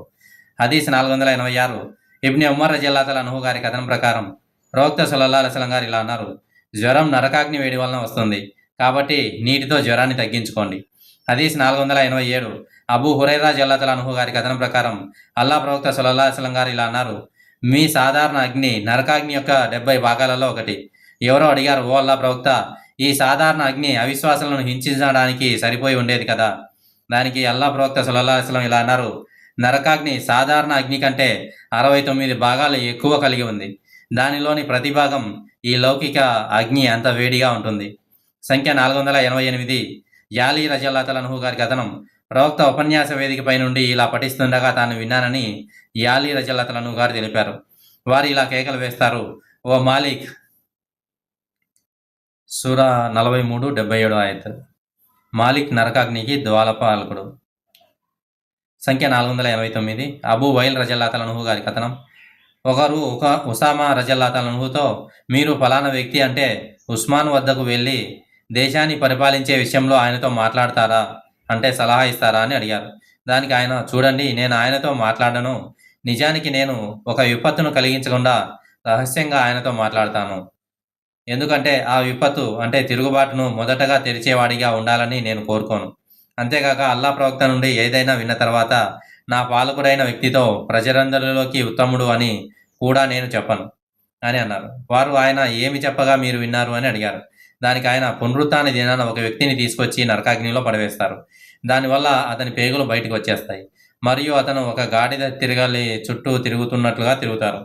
హదీస్ 486. ఇబ్నే ఉమర్ రజియల్లాహు అన్హు గారి కథనం ప్రకారం ప్రవక్త సల్లల్లాహు అలైహి వసల్లం గారు ఇలా అన్నారు: జ్వరం నరకాగ్ని వేడి వలన వస్తుంది, కాబట్టి నీటితో జ్వరాన్ని తగ్గించుకోండి. హదీస్ 487. అబూ హురైరా రజియల్లాహు అన్హు గారి కథనం ప్రకారం అల్లా ప్రవక్త సల్లల్లాహు అలైహి వసల్లం గారు ఇలా అన్నారు: మీ సాధారణ అగ్ని నరకాగ్ని యొక్క 70 భాగాలలో ఒకటి. ఎవరో అడిగారు: ఓ అల్లా ప్రవక్త, ఈ సాధారణ అగ్ని అవిశ్వాసాలను హింసించడానికి సరిపోయి ఉండేది కదా? దానికి అల్లా ప్రవక్త సల్లల్లాహు అలైహి వసల్లం ఇలా అన్నారు: నరకాగ్ని సాధారణ అగ్ని కంటే 69 భాగాలు ఎక్కువ కలిగి ఉంది. దానిలోని ప్రతి భాగం ఈ లౌకిక అగ్ని అంత వేడిగా ఉంటుంది. సంఖ్య 488. యాలీ రజియల్లాహు అన్హు గారి కథనం. ప్రవక్త ఉపన్యాస వేదికపై నుండి ఇలా పఠిస్తుండగా తాను విన్నానని యాలీ రజియల్లాహు అన్హు గారు తెలిపారు. వారు ఇలా కేకలు వేస్తారు: ఓ మాలిక్. సూరా 43:77 ఆయత్. మాలిక్ నరకాగ్నికి ద్వాలపాలకుడు. సంఖ్య 489. అబూ వైల్ రజియల్లాహు అన్హు గారి కథనం. ఒకరు ఉసామా రజియల్లాహు అన్హుతో మీరు ఫలానా వ్యక్తి అంటే ఉస్మాన్ వద్దకు వెళ్ళి దేశాన్ని పరిపాలించే విషయంలో ఆయనతో మాట్లాడతారా, అంటే సలహా ఇస్తారా అని అడిగారు. దానికి ఆయన, చూడండి, నేను ఆయనతో మాట్లాడను. నిజానికి నేను ఒక విపత్తును కలిగించకుండా రహస్యంగా ఆయనతో మాట్లాడతాను, ఎందుకంటే ఆ విపత్తు అంటే తిరుగుబాటును మొదటగా తెరిచేవాడిగా ఉండాలని నేను కోరుకోను. అంతేకాక అల్లా ప్రవక్త నుండి ఏదైనా విన్న తర్వాత నా పాలకుడైన వ్యక్తితో ప్రజలందరిలోకి ఉత్తముడు అని కూడా నేను చెప్పను అని అన్నారు. వారు ఆయన ఏమి చెప్పగా మీరు విన్నారు అని అడిగారు. దానికి ఆయన పునరుత్థాన దినాన ఒక వ్యక్తిని తీసుకొచ్చి నరకాగ్నిలో పడవేస్తారు. దానివల్ల అతని పేగులు బయటకు వచ్చేస్తాయి మరియు అతను ఒక గాడిద తిరగలి చుట్టూ తిరుగుతున్నట్లుగా తిరుగుతారు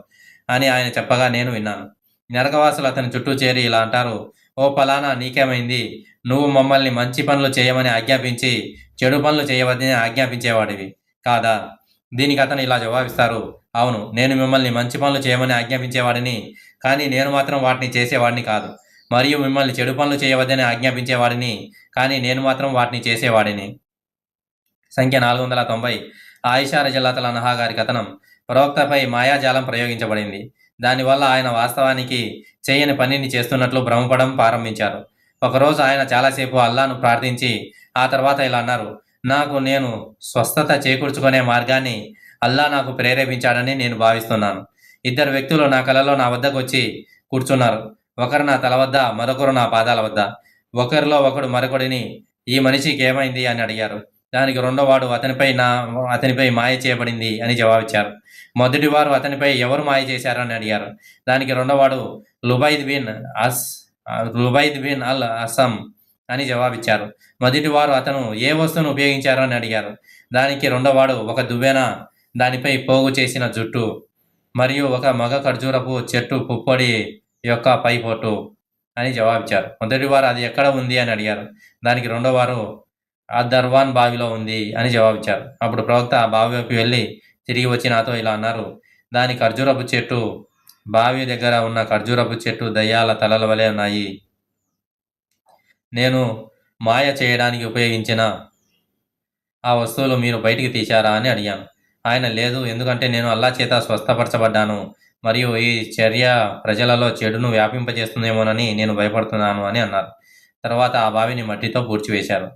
అని ఆయన చెప్పగా నేను విన్నాను. నరకవాసులు అతని చుట్టూ చేరి ఇలా అంటారు, ఓ ఫలానా నీకేమైంది? నువ్వు మమ్మల్ని మంచి పనులు చేయమని ఆజ్ఞాపించి చెడు పనులు చేయవద్దని ఆజ్ఞాపించేవాడివి కాదా? దీనికి అతను ఇలా జవాబిస్తారు, అవును, నేను మిమ్మల్ని మంచి పనులు చేయమని ఆజ్ఞాపించేవాడిని, కానీ నేను మాత్రం వాటిని చేసేవాడిని కాదు. మరియు మిమ్మల్ని చెడు పనులు చేయవద్దని ఆజ్ఞాపించేవాడిని, కానీ నేను మాత్రం వాటిని చేసేవాడిని. సంఖ్య 490. ఆయిషా రజల్లాహు అన్హా గారి కథనం. ప్రవక్తపై మాయాజాలం ప్రయోగించబడింది. దానివల్ల ఆయన వాస్తవానికి చేయని పనిని చేస్తున్నట్లు భ్రమపడం ప్రారంభించారు. ఒకరోజు ఆయన చాలాసేపు అల్లాను ప్రార్థించి ఆ తర్వాత ఇలా అన్నారు, నేను స్వస్థత చేకూర్చుకునే మార్గాన్ని అల్లా నాకు ప్రేరేపించాడని నేను భావిస్తున్నాను. ఇద్దరు వ్యక్తులు నా కలలో నా వద్దకు వచ్చి కూర్చున్నారు. ఒకరు నా తల వద్ద, మరొకరు నా పాదాల వద్ద. ఒకరిలో ఒకడు మరొకడిని, ఈ మనిషికి ఏమైంది అని అడిగారు. దానికి రెండోవాడు అతనిపై మాయ చేయబడింది అని జవాబిచ్చారు. మొదటివారు అతనిపై ఎవరు మాయ చేశారు అని అడిగారు. దానికి రెండోవాడు లుబైద్ బిన్ అల్ అసం అని జవాబిచ్చారు. మొదటివారు అతను ఏ వస్తువును ఉపయోగించారు అని అడిగారు. దానికి రెండోవాడు ఒక దువ్వెన, దానిపై పోగు చేసిన జుట్టు మరియు ఒక మగ ఖర్జూరపు చెట్టు పుప్పొడి యొక్క పై పొట్టు అని జవాబిచ్చారు. మొదటివారు అది ఎక్కడ ఉంది అని అడిగారు. దానికి రెండోవారు ఆ దర్వాన్ బావిలో ఉంది అని జవాబిచ్చారు. అప్పుడు ప్రవక్త ఆ బావి వైపు వెళ్ళి తిరిగి వచ్చి నాతో ఇలా అన్నారు, దాని ఖర్జూరపు చెట్టు, బావి దగ్గర ఉన్న ఖర్జూరపు చెట్టు దయ్యాల తలల వలె ఉన్నాయి. నేను మాయ చేయడానికి ఉపయోగించిన ఆ వస్తువులు మీరు బయటికి తీశారా అని అడిగాను. ఆయన లేదు, ఎందుకంటే నేను అల్లా చేత స్వస్థపరచబడ్డాను మరియు ఈ చర్య ప్రజలలో చెడును వ్యాపింపజేస్తుందేమోనని నేను భయపడుతున్నాను అని అన్నారు. తర్వాత ఆ బావిని మట్టితో పూడ్చివేశారు.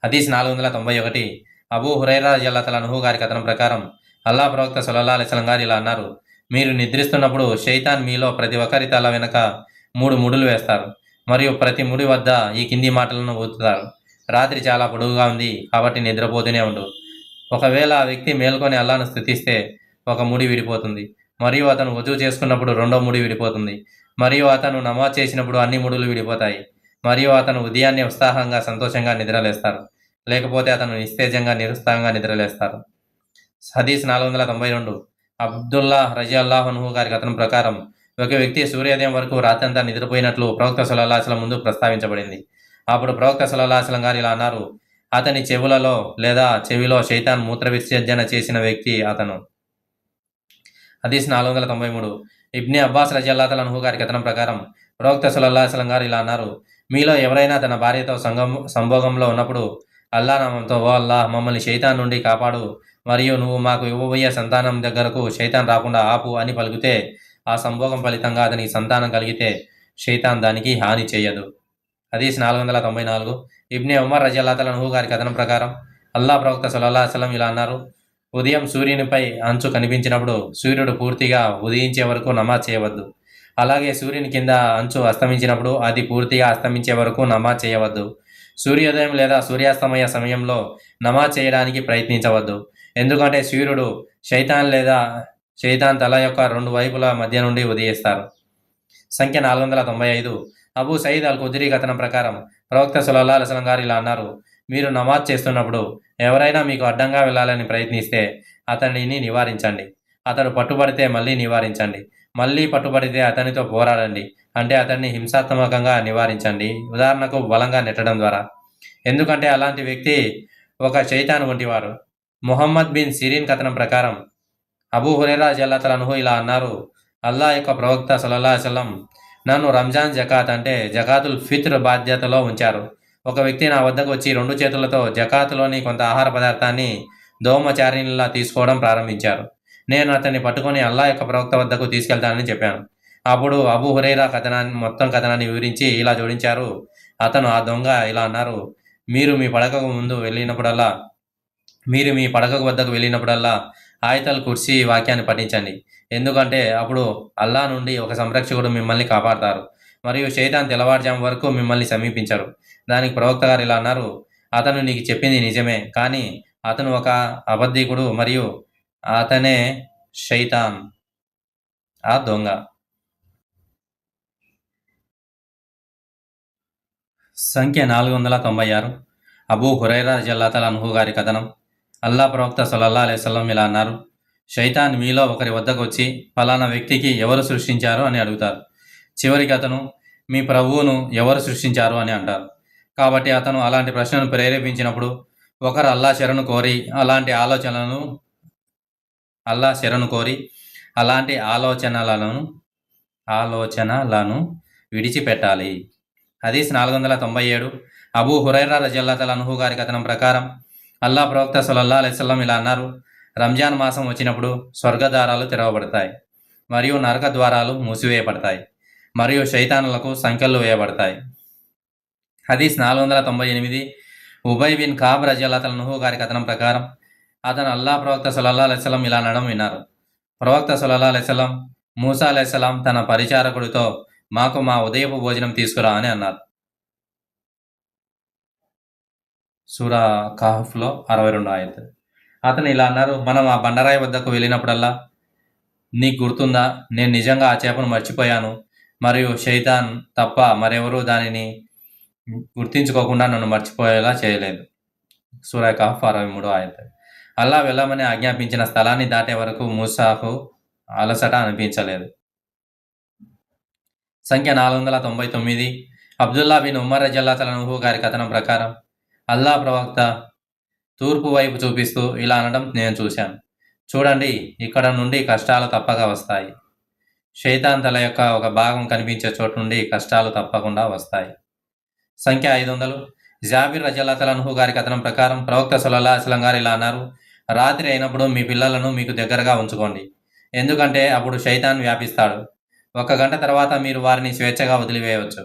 హదీస్ 491. అబూ హురైరా రలియల్లాహు అన్హు గారి కథనం ప్రకారం అల్లా ప్రవక్త సల్లల్లాహు అలైహి వసల్లం గారు ఇలా అన్నారు, మీరు నిద్రిస్తున్నప్పుడు షైతాన్ మీలో ప్రతి ఒక్కరి తల వెనక 3 ముడులు వేస్తారు మరియు ప్రతి ముడి వద్ద ఈ కింది మాటలను ఊతుతారు, రాత్రి చాలా పొడవుగా ఉంది కాబట్టి నిద్రపోతూనే ఉండు. ఒకవేళ ఆ వ్యక్తి మేల్కొని అల్లాను స్తుతిస్తే ఒక ముడి విడిపోతుంది మరియు అతను వజూ చేసుకున్నప్పుడు రెండో ముడి విడిపోతుంది మరియు అతను నమాజ్ చేసినప్పుడు అన్ని ముడులు విడిపోతాయి మరియు అతను ఉదయాన్నే ఉత్సాహంగా సంతోషంగా నిద్రలేస్తారు, లేకపోతే అతను నిస్తేజంగా నిరుత్సాహంగా నిద్రలేస్తారు. హదీస్ 492. అబ్దుల్లా రజియల్లాహు అన్హు గారి కథనం ప్రకారం ఒక వ్యక్తి సూర్యోదయం వరకు రాత్రంతా నిద్రపోయినట్లు ప్రవక్త సల్లల్లాహు అలైహి వసల్లం ముందు ప్రస్తావించబడింది. అప్పుడు ప్రవక్త సల్లల్లాహు అలైహి వసల్లం గారు ఇలా అన్నారు, అతని చెవులలో లేదా చెవిలో శైతాన్ మూత్ర విసర్జన చేసిన వ్యక్తి అతను. హదీస్ 493. ఇబ్నే అబ్బాస్ రజియల్లాహు అన్హు గారి కథనం ప్రకారం ప్రవక్త సల్లల్లాహు అలైహి వసల్లం గారు ఇలా అన్నారు, మీలో ఎవరైనా తన భార్యతో సంభోగంలో ఉన్నప్పుడు అల్లా నామంతో, ఓ అల్లాహ్, మమ్మల్ని శైతాన్ నుండి కాపాడు మరియు నువ్వు మాకు ఇవ్వబోయే సంతానం దగ్గరకు శైతాన్ రాకుండా ఆపు అని పలికితే ఆ సంభోగం ఫలితంగా అతనికి సంతానం కలిగితే శైతాన్ దానికి హాని చేయదు. హదీస్ 494. ఇబ్నే ఉమర్ రజియల్లాహు అన్హు గారి కథనం ప్రకారం అల్లా ప్రవక్త సల్లల్లాహు అలైహి వసల్లం ఇలా అన్నారు, ఉదయం సూర్యునిపై అంచు కనిపించినప్పుడు సూర్యుడు పూర్తిగా ఉదయించే వరకు నమాజ్ చేయవద్దు. అలాగే సూర్యుని కింద అంచు అస్తమించినప్పుడు అది పూర్తిగా అస్తమించే వరకు నమాజ్ చేయవద్దు. సూర్యోదయం లేదా సూర్యాస్తమయ సమయంలో నమాజ్ చేయడానికి ప్రయత్నించవద్దు, ఎందుకంటే సూర్యుడు శైతాన్ తల యొక్క 2 వైపుల మధ్య నుండి ఉదయిస్తారు. సంఖ్య 495. అబూ సయీద్ అల్ ఖుద్రీ కథనం ప్రకారం ప్రవక్త సల్లల్లాహు అలైహి వసల్లం గారు ఇలా అన్నారు, మీరు నమాజ్ చేస్తున్నప్పుడు ఎవరైనా మీకు అడ్డంగా వెళ్ళాలని ప్రయత్నిస్తే అతనిని నివారించండి. అతడు పట్టుబడితే మళ్ళీ నివారించండి. మళ్ళీ పట్టుబడితే అతనితో పోరాడండి, అంటే అతన్ని హింసాత్మకంగా నివారించండి, ఉదాహరణకు బలంగా నెట్టడం ద్వారా, ఎందుకంటే అలాంటి వ్యక్తి ఒక శైతాన్ వంటివాడు. ముహమ్మద్ బిన్ సిరీన్ కథనం ప్రకారం అబూ హురైరా రలియల్లాహు అన్హు ఇలా అన్నారు, అల్లా యొక్క ప్రవక్త సల్లల్లాహు అలైహి వసల్లం నన్ను రంజాన్ జకాత్ అంటే జకాతుల్ ఫిత్ర్ బాధ్యతలో ఉంచారు. ఒక వ్యక్తి నా వద్దకు వచ్చి 2 చేతులతో జకాతులోని కొంత ఆహార పదార్థాన్ని దోమచారిణిలా తీసుకోవడం ప్రారంభించారు. నేను అతన్ని పట్టుకొని అల్లా యొక్క ప్రవక్త వద్దకు తీసుకెళ్తానని చెప్పాను. అప్పుడు అబూ హురైరా మొత్తం కథనాన్ని వివరించి ఇలా జోడించారు, అతను ఆ దొంగ ఇలా అన్నారు, మీరు మీ పడకకు వద్దకు వెళ్ళినప్పుడల్లా ఆయతల్ కుర్సీ వాక్యాన్ని పఠించండి, ఎందుకంటే అప్పుడు అల్లా నుండి ఒక సంరక్షకుడు మిమ్మల్ని కాపాడతారు మరియు శైతాన్ తెల్లవారుజాము వరకు మిమ్మల్ని సమీపించరు. దానికి ప్రవక్త గారు ఇలా అన్నారు, అతను నీకు చెప్పింది నిజమే, కానీ అతను ఒక అబద్ధికుడు మరియు అతనే షైతాన్, ఆ దొంగ. సంఖ్య 496. అబూ హురైరా రజియల్లాహు అన్హు గారి కథనం. అల్లా ప్రవక్త సల్లల్లాహు అలైహి వసల్లం ఇలా అన్నారు: షైతాన్ మీలో ఒకరి వద్దకు వచ్చి ఫలానా వ్యక్తికి ఎవరు సృష్టించారు అని అడుగుతారు. చివరికి అతను మీ ప్రభువును ఎవరు సృష్టించారు అని అంటారు. కాబట్టి అతను అలాంటి ప్రశ్నను ప్రేరేపించినప్పుడు ఒకరు అల్లా శరణు కోరి అలాంటి ఆలోచనలను విడిచిపెట్టాలి. హదీస్ 497. అబూ హురైరా రజియల్లాహు అన్హు గారి కథనం ప్రకారం అల్లా ప్రవక్త సల్లల్లాహు అలైహి వసల్లం ఇలా అన్నారు: రంజాన్ మాసం వచ్చినప్పుడు స్వర్గద్వారాలు తెరవబడతాయి మరియు నరక ద్వారాలు మూసివేయబడతాయి మరియు శైతానులకు సంకెళ్ళు వేయబడతాయి. హదీస్ 498. ఉబై బిన్ కాబ్ రజియల్లాహు అన్హు గారి కథనం ప్రకారం అతను అల్లా ప్రవక్త సల్లల్లాహు అలైహి వసల్లం ఇలా అనడం విన్నారు: ప్రవక్త సల్లల్లాహు అలైహి వసల్లం మూసా అలైహిస్సలాం తన పరిచారకుడితో మాకు మా ఉదయపు భోజనం తీసుకురా అని అన్నారు. సూరా కహఫ్లో 62 ఆయత్. అతను ఇలా అన్నారు: మనం ఆ బండరాయి వద్దకు వెళ్ళినప్పుడల్లా, నీకు గుర్తుందా, నేను నిజంగా ఆ చేపను మర్చిపోయాను మరియు షైతాన్ తప్ప మరెవరూ దానిని గుర్తించుకోకుండా నన్ను మర్చిపోయేలా చేయలేదు. సూరా కహఫ్ 63 ఆయత్. అల్లా వెళ్ళమని ఆజ్ఞాపించిన స్థలాన్ని దాటే వరకు మూసాకు అలసట అనిపించలేదు. సంఖ్య 499. అబ్దుల్లా బిన్ ఉమర్ రజియల్లాహు అన్హు గారి కథనం ప్రకారం అల్లా ప్రవక్త తూర్పు వైపు చూపిస్తూ ఇలా అనడం నేను చూశాను: చూడండి, ఇక్కడ నుండి కష్టాలు తప్పక వస్తాయి. షైతాన్ తల యొక్క ఒక భాగం కనిపించే చోటు నుండి కష్టాలు తప్పకుండా వస్తాయి. సంఖ్య 500. జాబిర్ రజియల్లాహు అన్హు గారి కథనం ప్రకారం ప్రవక్త సల్లల్లాహు అలైహి వసల్లం గారు ఇలా అన్నారు: రాత్రి అయినప్పుడు మీ పిల్లలను మీకు దగ్గరగా ఉంచుకోండి, ఎందుకంటే అప్పుడు షైతాన్ వ్యాపిస్తాడు. 1 గంట తర్వాత మీరు వారిని స్వేచ్ఛగా వదిలివేయవచ్చు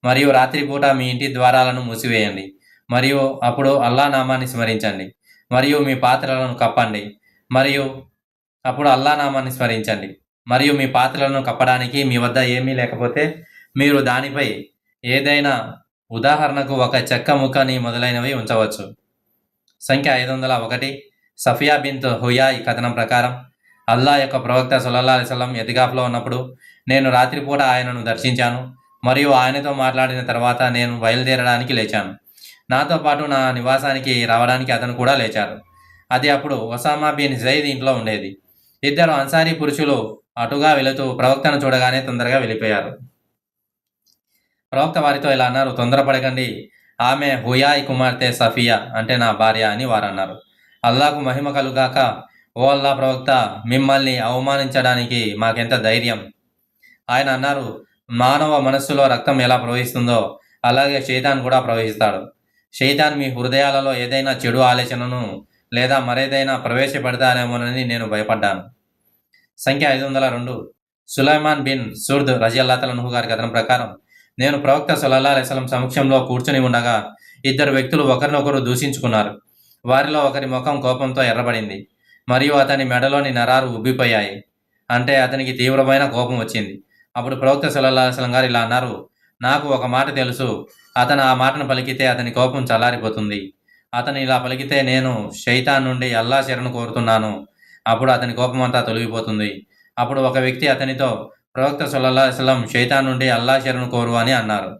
మరియు రాత్రిపూట మీ ఇంటి ద్వారాలను మూసివేయండి మరియు అప్పుడు అల్లా నామాన్ని స్మరించండి మరియు మీ పాత్రలను కప్పండి మరియు అప్పుడు అల్లా నామాన్ని స్మరించండి మరియు మీ పాత్రలను కప్పడానికి మీ వద్ద ఏమీ లేకపోతే మీరు దానిపై ఏదైనా, ఉదాహరణకు ఒక చెక్క ముక్కని మొదలైనవి ఉంచవచ్చు. సంఖ్య 501. సఫియా బిన్త్ హుయాయ్ కథనం ప్రకారం అల్లా యొక్క ప్రవక్త సల్లల్లాహు అలైహి వసల్లం ఎతికాఫ్లో ఉన్నప్పుడు నేను రాత్రిపూట ఆయనను దర్శించాను మరియు ఆయనతో మాట్లాడిన తర్వాత నేను బయలుదేరడానికి లేచాను. నాతో పాటు నా నివాసానికి రావడానికి అతను కూడా లేచారు. అది అప్పుడు ఒసామా బిన్ జైద్ ఇంట్లో ఉండేది. 2 అన్సారీ పురుషులు అటుగా వెళుతూ ప్రవక్తను చూడగానే తొందరగా వెళ్ళిపోయారు. ప్రవక్త వారితో ఇలా అన్నారు: తొందరపడకండి, ఆమె హుయాయ్ కుమార్తె సఫియా, అంటే నా భార్య అని వారు అన్నారు. అల్లాకు మహిమ కలుగాక, ఓ అల్లా ప్రవక్త, మిమ్మల్ని అవమానించడానికి మాకెంత ధైర్యం. ఆయన అన్నారు: మానవ మనస్సులో రక్తం ఎలా ప్రవహిస్తుందో అలాగే షైతాన్ కూడా ప్రవహిస్తాడు. షైతాన్ మీ హృదయాలలో ఏదైనా చెడు ఆలోచనను లేదా మరేదైనా ప్రవేశపెడతానేమోనని నేను భయపడ్డాను. సంఖ్య 502. సులైమాన్ బిన్ సుర్ద్ రజియల్లాహు అన్హు గారి కథనం ప్రకారం నేను ప్రవక్త సల్లల్లాహు అలైహి వసల్లం సమక్షంలో కూర్చుని ఉండగా 2 వ్యక్తులు ఒకరినొకరు దూషించుకున్నారు. వారిలో ఒకరి ముఖం కోపంతో ఎర్రబడింది మరియు అతని మెడలోని నరాలు ఉబ్బిపోయాయి, అంటే అతనికి తీవ్రమైన కోపం వచ్చింది. అప్పుడు ప్రవక్త సల్లల్లాహు అలైహి వసల్లం గారు ఇలా అన్నారు: నాకు ఒక మాట తెలుసు, అతను ఆ మాటను పలికితే అతని కోపం చల్లారిపోతుంది. అతను ఇలా పలికితే, నేను షైతాన్ నుండి అల్లా శరణు కోరుతున్నాను, అప్పుడు అతని కోపం అంతా తొలగిపోతుంది. అప్పుడు ఒక వ్యక్తి అతనితో, ప్రవక్త సల్లల్లాహు అలైహి వసల్లం షైతాన్ నుండి అల్లా శరణు కోరు అని అన్నారు.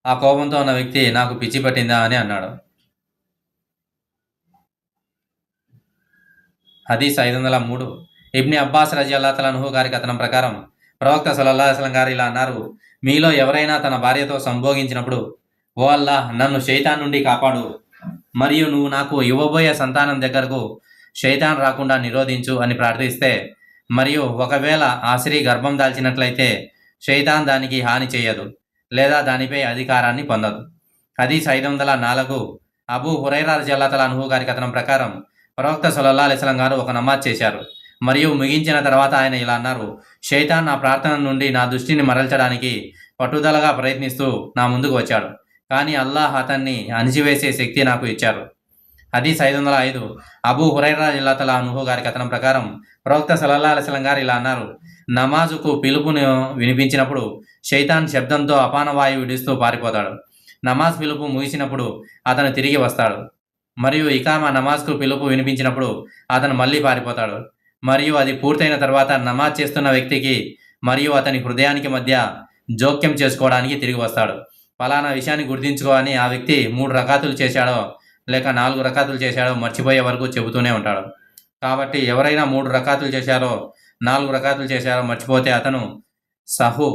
ఆ కోపంతో ఉన్న వ్యక్తి, నాకు పిచ్చి పట్టిందా అని అన్నాడు. హదీస్ 503. ఇబ్ని అబ్బాస్ రజియల్లాహు అన్హు గారి కథనం ప్రకారం ప్రవక్త సల్లల్లాహు అలైహి వసల్లం గారు ఇలా అన్నారు: మీలో ఎవరైనా తన భార్యతో సంభోగించినప్పుడు, ఓ అల్లాహ్, నన్ను షైతాన్ నుండి కాపాడు మరియు నువ్వు నాకు ఇవ్వబోయే సంతానం దగ్గరకు షైతాన్ రాకుండా నిరోధించు అని ప్రార్థిస్తే, మరియు ఒకవేళ ఆ స్త్రీ గర్భం దాల్చినట్లయితే షైతాన్ దానికి హాని చేయదు లేదా దానిపై అధికారాన్ని పొందదు. హదీస్ 504. అబూ హురైరా రజియల్లాహు అన్హు గారి కథనం ప్రకారం ప్రవక్త సల్లల్లాహు అలైహి వసల్లం గారు ఒక నమాజ్ చేశారు మరియు ముగించిన తర్వాత ఆయన ఇలా అన్నారు: షైతాన్ నా ప్రార్థన నుండి నా దృష్టిని మరల్చడానికి పట్టుదలగా ప్రయత్నిస్తూ నా ముందుకు వచ్చాడు, కానీ అల్లాహ్ అతన్ని అణిచివేసే శక్తి నాకు ఇచ్చారు. హదీస్ 505. అబూ హురైరా రజియల్లాహు అన్హు గారి కథనం ప్రకారం ప్రవక్త సల్లల్లాహు అలైహి వసల్లం గారు ఇలా అన్నారు: నమాజుకు పిలుపును వినిపించినప్పుడు షైతాన్ శబ్దంతో అపానవాయువు విడుస్తూ పారిపోతాడు నమాజ్ పిలుపు ముగిసినప్పుడు అతను తిరిగి వస్తాడు. మరియు ఇకామా నమాజ్కు పిలుపు వినిపించినప్పుడు అతను మళ్ళీ పారిపోతాడు. మరియు అది పూర్తయిన తర్వాత నమాజ్ చేస్తున్న వ్యక్తికి మరియు అతని హృదయానికి మధ్య జోక్యం చేసుకోవడానికి తిరిగి వస్తాడు. ఫలానా విషయాన్ని గుర్తించుకో అని ఆ వ్యక్తి 3 రకాతులు చేశాడో లేక 4 రకాతులు చేశాడో మర్చిపోయే వరకు చెబుతూనే ఉంటాడు. కాబట్టి ఎవరైనా 3 రకాతులు చేశారో 4 రకాతులు చేశారో మర్చిపోతే అతను సహు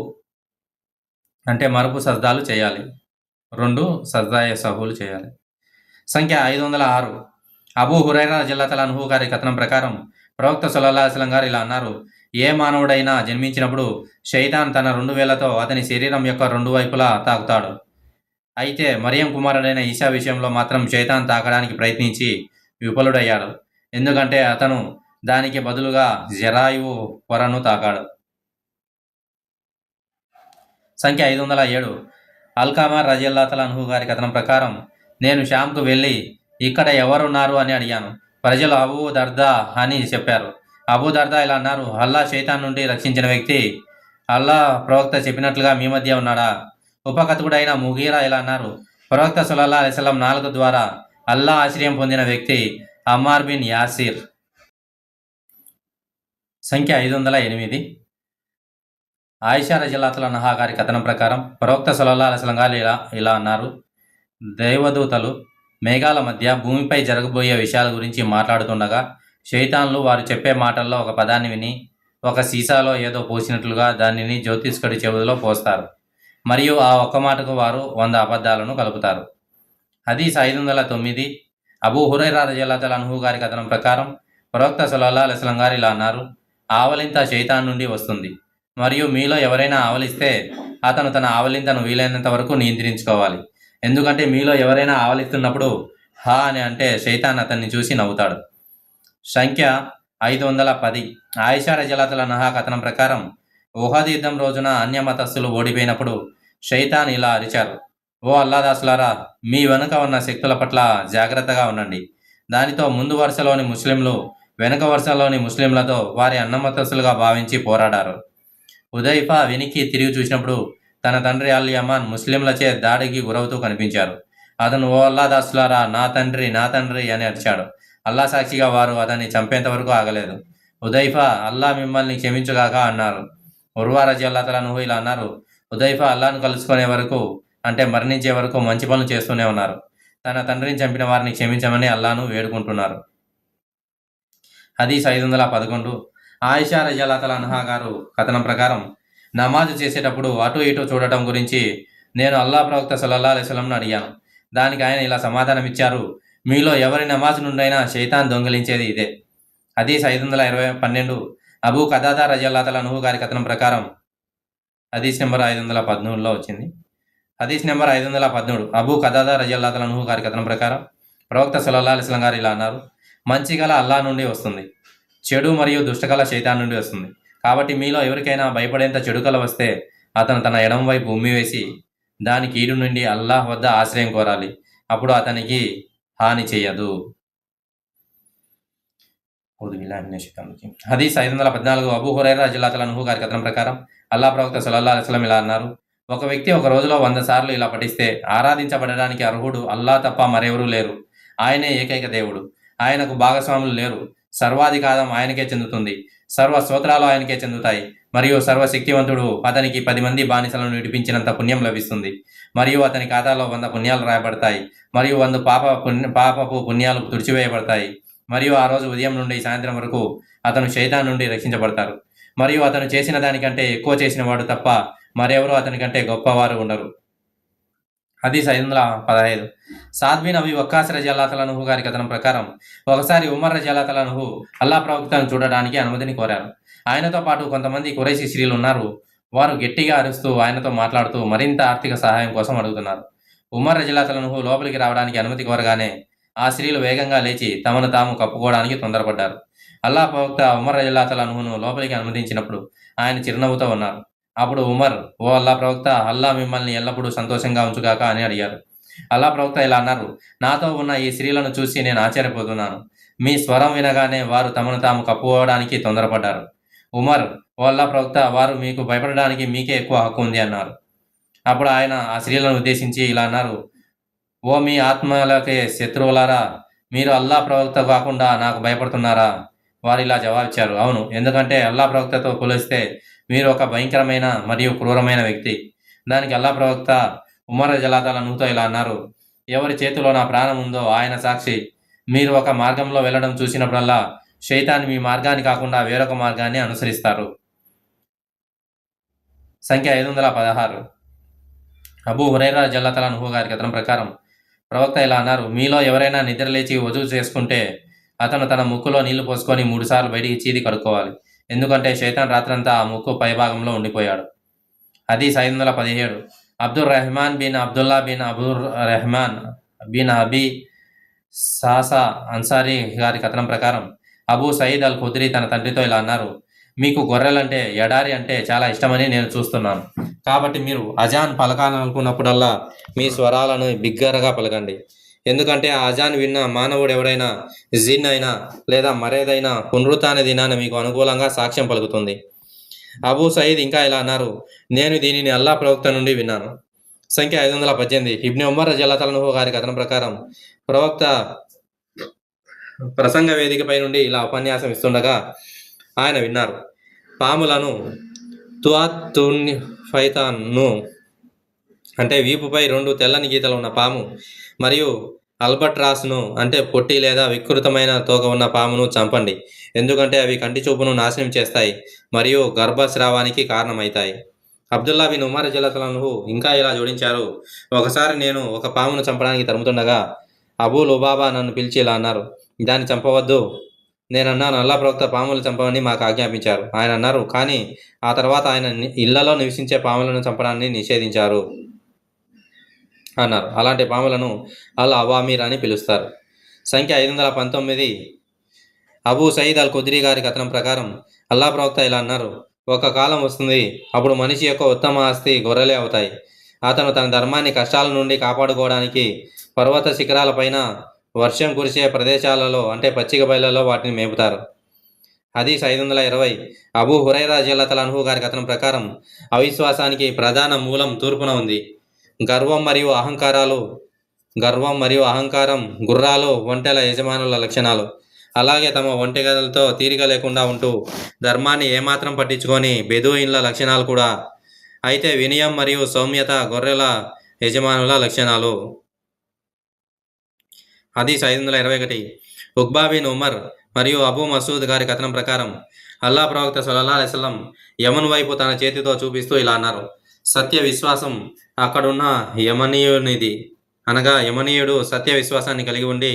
అంటే మరుపు సజ్దాలు చేయాలి. 2 సజ్దాయ సహులు చేయాలి. సంఖ్య 506. అబూ హురైరా రజియల్లాహు అన్హు గారి కథనం ప్రకారం ప్రవక్త సల్లల్లాహు అలైహి వసల్లం గారు ఇలా అన్నారు: ఏ మానవుడైనా జన్మించినప్పుడు శైతాన్ తన 2 వేళ్లతో అతని శరీరం యొక్క 2 వైపులా తాకుతాడు. అయితే మరియం కుమారుడైన ఈసా విషయంలో మాత్రం శైతాన్ తాకడానికి ప్రయత్నించి విఫలుడయ్యాడు. ఎందుకంటే అతను దానికి బదులుగా జరాయువు పొరను తాకాడు. సంఖ్య 507. అల్కామా రజియల్లాహు అన్హు గారి కథనం ప్రకారం నేను షామ్కు వెళ్ళి ఇక్కడ ఎవరున్నారు అని అడిగాను. ప్రజలు అబూ దర్దా అని చెప్పారు. అబూ దర్దా ఇలా అన్నారు: అల్లా శైతాన్ నుండి రక్షించిన వ్యక్తి అల్లా ప్రవక్త చెప్పినట్లుగా మీ మధ్య ఉన్నాడా? ఉపకథకుడైన ముగీరా ఇలా అన్నారు: ప్రవక్త సల్లల్లాహు అలైహి వసల్లం నాలుక ద్వారా అల్లా ఆశ్రయం పొందిన వ్యక్తి అమ్మార్ బిన్ యాసిర్. సంఖ్య 508. ఆయిషా రజియల్లాహు అన్హా గారి కథనం ప్రకారం ప్రవక్త సల్లల్లాహు అలైహి వసల్లం గారు ఇలా అన్నారు: దైవదూతలు మేఘాల మధ్య భూమిపై జరగబోయే విషయాల గురించి మాట్లాడుతుండగా శైతాన్లు వారు చెప్పే మాటల్లో ఒక పదాన్ని విని ఒక సీసాలో ఏదో పోసినట్లుగా దానిని జ్యోతిష్కుడి చెవులో పోస్తారు. మరియు ఆ ఒక్క మాటకు వారు 100 అబద్ధాలను కలుపుతారు. హదీస్ 509. అబూ హురైరా రజియల్లాహు అన్హు గారి కథనం ప్రకారం ప్రవక్త సల్లల్లాహు అలైహి వసల్లం గారు ఇలా అన్నారు: ఆవలింత శైతాన్ నుండి వస్తుంది. మరియు మీలో ఎవరైనా ఆవలిస్తే అతను తన ఆవలింతను వీలైనంత వరకు నియంత్రించుకోవాలి. ఎందుకంటే మీలో ఎవరైనా ఆవలిస్తున్నప్పుడు హా అని అంటే శైతాన్ అతన్ని చూసి నవ్వుతాడు. సంఖ్య 510. ఆయిషా రజియల్లాహు అన్హా కథనం ప్రకారం ఉహద్ యుద్ధం రోజున అన్య మతస్థులు ఓడిపోయినప్పుడు శైతాన్ ఇలా అరిచారు: ఓ అల్లాదాసులారా, మీ వెనుక ఉన్న శక్తుల పట్ల జాగ్రత్తగా ఉండండి. దానితో ముందు వరుసలోని ముస్లింలు వెనుక వరుసలోని ముస్లింలతో వారి అన్నమతస్థులుగా భావించి పోరాడారు. హుదైఫా వెనక్కి తిరిగి చూసినప్పుడు తన తండ్రి అల్ యమాన్ ముస్లింలచే దాడికి గురవుతూ కనిపించారు. అతను ఓ అల్లాదాసులారా, నా తండ్రి నా తండ్రి అని అరిచాడు. అల్లా సాక్షిగా వారు అతన్ని చంపేంత వరకు ఆగలేదు. హుదైఫా, అల్లా మిమ్మల్ని క్షమించుగాక అన్నారు. ఉర్వా రజియల్లాహు అన్హు ఇలా అన్నారు: హుదైఫా అల్లాను కలుసుకునే వరకు అంటే మరణించే వరకు మంచి పనులు చేస్తూనే ఉన్నారు. తన తండ్రిని చంపిన వారిని క్షమించమని అల్లాను వేడుకుంటున్నారు. హదీస్ 511. ఆయిషా రజియల్లాహు అన్హా గారు కథనం ప్రకారం నమాజు చేసేటప్పుడు అటు ఇటు చూడటం గురించి నేను అల్లా ప్రవక్త సల్లల్లాహు అలైహి వసల్లంను అడిగాను. దానికి ఆయన ఇలా సమాధానం ఇచ్చారు: మీలో ఎవరి నమాజు నుండైనా శైతాన్ దొంగిలించేది ఇదే. హదీస్ 512. అబూ కదాదా రజియల్లాహు అన్హు గారి కథనం ప్రకారం హదీస్ నెంబర్ 513లో వచ్చింది. హదీస్ నెంబర్ 513. అబూ కదాదా రజియల్లాహు అన్హు గారి కథనం ప్రకారం ప్రవక్త సల్లల్లాహు అలైహి వసల్లం గారు ఇలా అన్నారు: మంచి గల అల్లా నుండి వస్తుంది, చెడు మరియు దుష్టకల శైతాన్ నుండి వస్తుంది. కాబట్టి మీలో ఎవరికైనా భయపడేంత చెడు కల వస్తే అతను తన ఎడమ వైపు ఉమ్మివేసి దాని కీడు నుండి అల్లాహ్ వద్ద ఆశ్రయం కోరాలి. అప్పుడు అతనికి హాని చేయదు. హదీస్ 514. అబూ హురైరా రజియల్లాహు అన్హు గారి కథనం ప్రకారం అల్లా ప్రవక్త సల్లల్లాహు అలైహి వసల్లం ఇలా అన్నారు: ఒక వ్యక్తి ఒక రోజులో 100 సార్లు ఇలా పఠిస్తే ఆరాధించబడడానికి అర్హుడు అల్లా తప్ప మరెవరూ లేరు. ఆయనే ఏకైక దేవుడు, ఆయనకు భాగస్వాములు లేరు. సర్వాధికారం ఆయనకే చెందుతుంది, సర్వ స్తోత్రాలు ఆయనకే చెందుతాయి. మరియు సర్వశక్తివంతుడు, అతనికి 10 మంది బానిసలను విడిపించినంత పుణ్యం లభిస్తుంది. మరియు అతని ఖాతాలో 100 పుణ్యాలు రాయబడతాయి మరియు 100 పాపపు పుణ్యాలు తుడిచివేయబడతాయి. మరియు ఆ రోజు ఉదయం నుండి సాయంత్రం వరకు అతను శైతాన్ నుండి రక్షించబడతారు. మరియు అతను చేసిన దానికంటే ఎక్కువ చేసిన వాడు తప్ప మరెవరూ అతని కంటే గొప్పవారు ఉండరు. హదీస్ 515. సాద్ బిన్ అబీ వక్కాస్ రజియల్లాహు అన్హు గారి కథనం ప్రకారం ఒకసారి ఉమర్ రజియల్లాహు అన్హు అల్లా ప్రవక్తను చూడడానికి అనుమతిని కోరారు. ఆయనతో పాటు కొంతమంది ఖురైషీ స్త్రీలు ఉన్నారు. వారు గట్టిగా అరుస్తూ ఆయనతో మాట్లాడుతూ మరింత ఆర్థిక సహాయం కోసం అడుగుతున్నారు. ఉమర్ రజియల్లాహు అన్హు లోపలికి రావడానికి అనుమతి కోరగానే ఆ స్త్రీలు వేగంగా లేచి తమను తాము కప్పుకోవడానికి తొందరపడ్డారు. అల్లా ప్రవక్త ఉమర్ రజియల్లాహు అన్హును లోపలికి అనుమతించినప్పుడు ఆయన చిరునవ్వుతో ఉన్నారు. అప్పుడు ఉమర్, ఓ అల్లా ప్రవక్త, అల్లా మిమ్మల్ని ఎల్లప్పుడూ సంతోషంగా ఉంచుగాక అని అడిగారు. అల్లా ప్రవక్త ఇలా అన్నారు: నాతో ఉన్న ఈ స్త్రీలను చూసి నేను ఆశ్చర్యపోతున్నాను. మీ స్వరం వినగానే వారు తమను తాము కప్పుకోవడానికి తొందరపడ్డారు. ఉమర్, ఓ అల్లా ప్రవక్త, వారు మీకు భయపడడానికి మీకే ఎక్కువ హక్కు ఉంది అన్నారు. అప్పుడు ఆయన ఆ స్త్రీలను ఉద్దేశించి ఇలా అన్నారు, ఓ మీ ఆత్మలకే శత్రువులారా, మీరు అల్లా ప్రవక్త కాకుండా నాకు భయపడుతున్నారా? వారు ఇలా జవాబిచ్చారు, అవును, ఎందుకంటే అల్లా ప్రవక్తతో పోలిస్తే మీరు ఒక భయంకరమైన మరియు క్రూరమైన వ్యక్తి. దానికి అల్లా ప్రవక్త ఉమర్ రజల్లాహుతో ఇలా అన్నారు, ఎవరి చేతిలో నా ప్రాణం ఉందో ఆయన సాక్షి, మీరు ఒక మార్గంలో వెళ్ళడం చూసినప్పుడల్లా శైతాన్ మీ మార్గాన్ని కాకుండా వేరొక మార్గాన్ని అనుసరిస్తారు. సంఖ్య 516. అబూ హురైరా రలియల్లాహు అన్హు గారి కథనం ప్రకారం ప్రవక్త ఇలా అన్నారు, మీలో ఎవరైనా నిద్రలేచి వజూ చేసుకుంటే అతను తన ముక్కులో నీళ్లు పోసుకొని 3 సార్లు బయటికి చీది కడుక్కోవాలి, ఎందుకంటే శైతాన్ రాత్రంతా ఆ ముక్కు పైభాగంలో ఉండిపోయాడు. హదీస్ 517. అబ్దుర్ రెహమాన్ బిన్ అబ్దుల్లా బిన్ అబుర్ రెహమాన్ బిన్ అబీ సాసా అన్సారీ గారి కథనం ప్రకారం అబూ సయీద్ అల్ ఖుద్రీ తన తండ్రితో ఇలా అన్నారు, మీకు గొర్రెలంటే ఎడారి అంటే చాలా ఇష్టమని నేను చూస్తున్నాను, కాబట్టి మీరు అజాన్ పలకాలనుకున్నప్పుడల్లా మీ స్వరాలను బిగ్గరగా పలకండి, ఎందుకంటే ఆ అజాన్ విన్న మానవుడు ఎవడైనా జిన్ అయినా లేదా మరేదైనా పునరుత్థాన దినాన మీకు అనుకూలంగా సాక్ష్యం పలుకుతుంది. అబూ సయీద్ ఇంకా ఇలా అన్నారు, నేను దీనిని అల్లా ప్రవక్త నుండి విన్నాను. సంఖ్య 518. ఇబ్న్ ఉమర్ రలియల్లాహు అన్హు గారి కథనం ప్రకారం ప్రవక్త ప్రసంగ వేదికపై నుండి ఇలా ఉపన్యాసం ఇస్తుండగా ఆయన విన్నారు, పాములను తుఆతున్ ఫైతాన్ను అంటే వీపుపై 2 తెల్లని గీతలు ఉన్న పాము మరియు అల్బట్రాస్ను అంటే పొట్టి లేదా వికృతమైన తోక ఉన్న పామును చంపండి, ఎందుకంటే అవి కంటి చూపును నాశనం చేస్తాయి మరియు గర్భస్రావానికి కారణమవుతాయి. అబ్దుల్లా బిన్ ఉమర్ రలియల్లాహు అన్హు ఇంకా ఇలా జోడించారు, ఒకసారి నేను ఒక పామును చంపడానికి తరుముతుండగా అబూ లుబాబా నన్ను పిలిచి ఇలా అన్నారు, దాన్ని చంపవద్దు. నేనన్నాను, అల్లా ప్రవక్త పాములు చంపమని మాకు ఆజ్ఞాపించారు. ఆయన అన్నారు, కానీ ఆ తర్వాత ఆయన ఇళ్లలో నివసించే పాములను చంపడాన్ని నిషేధించారు అన్నారు. అలాంటి పాములను అల్ అవామీర్ అని పిలుస్తారు. సంఖ్య 519. అబూ సయీద్ అల్ ఖుద్రీ గారి కథనం ప్రకారం అల్లా ప్రవక్త ఇలా అన్నారు, ఒక కాలం వస్తుంది, అప్పుడు మనిషి యొక్క ఉత్తమ ఆస్తి గొర్రెలే అవుతాయి. అతను తన ధర్మాన్ని కష్టాల నుండి కాపాడుకోవడానికి పర్వత శిఖరాలపైన వర్షం కురిసే ప్రదేశాలలో అంటే పచ్చిక బయళ్లలో వాటిని మేపుతారు. హదీస్ 520. అబూ హురైరా రలియల్లాహు అన్హు గారి కథనం ప్రకారం అవిశ్వాసానికి ప్రధాన మూలం తూర్పున ఉంది. గర్వం మరియు అహంకారం గుర్రాలు ఒంటెల యజమానుల లక్షణాలు. అలాగే తమ ఒంటెగలతో తీరిక లేకుండా ఉంటూ ధర్మాన్ని ఏమాత్రం పట్టించుకొని బెదూయిన్ల లక్షణాలు కూడా. అయితే వినయం మరియు సౌమ్యత గొర్రెల యజమానుల లక్షణాలు. హదీస్ 521. ఉక్బా బిన్ ఉమర్ మరియు అబూ మసూద్ గారి కథనం ప్రకారం అల్లా ప్రవక్త సల్లల్లాహు అలైహి వసల్లం యమన్ వైపు తన చేతితో చూపిస్తూ ఇలా అన్నారు, సత్య విశ్వాసం అక్కడున్న యమనీయునిది, అనగా యమనీయుడు సత్య విశ్వాసాన్ని కలిగి ఉండి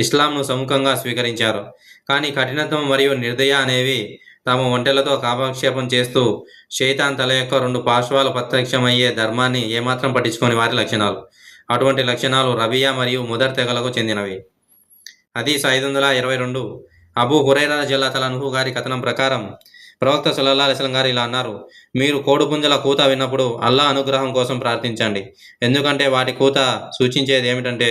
ఇస్లాంను సముఖంగా స్వీకరించారు, కానీ కఠినత్వం మరియు నిర్దయ అనేవి తమ ఒంటెలతో కాపక్షేపం చేస్తూ శైతాన్ తల యొక్క 2 పార్శ్వాలు ప్రత్యక్షమయ్యే ధర్మాన్ని ఏమాత్రం పట్టించుకొని వారి లక్షణాలు. అటువంటి లక్షణాలు రబియా మరియు ముదర్ తెగలకు చెందినవి. హదీస్ 522. అబూ హురైరా రలియల్లాహు అన్హు గారి కథనం ప్రకారం ప్రవక్త సల్లల్లాహు అలైహి వసల్లం గారు ఇలా అన్నారు, మీరు కోడిపుంజల కూత విన్నప్పుడు అల్లా అనుగ్రహం కోసం ప్రార్థించండి, ఎందుకంటే వాటి కూత సూచించేది ఏమిటంటే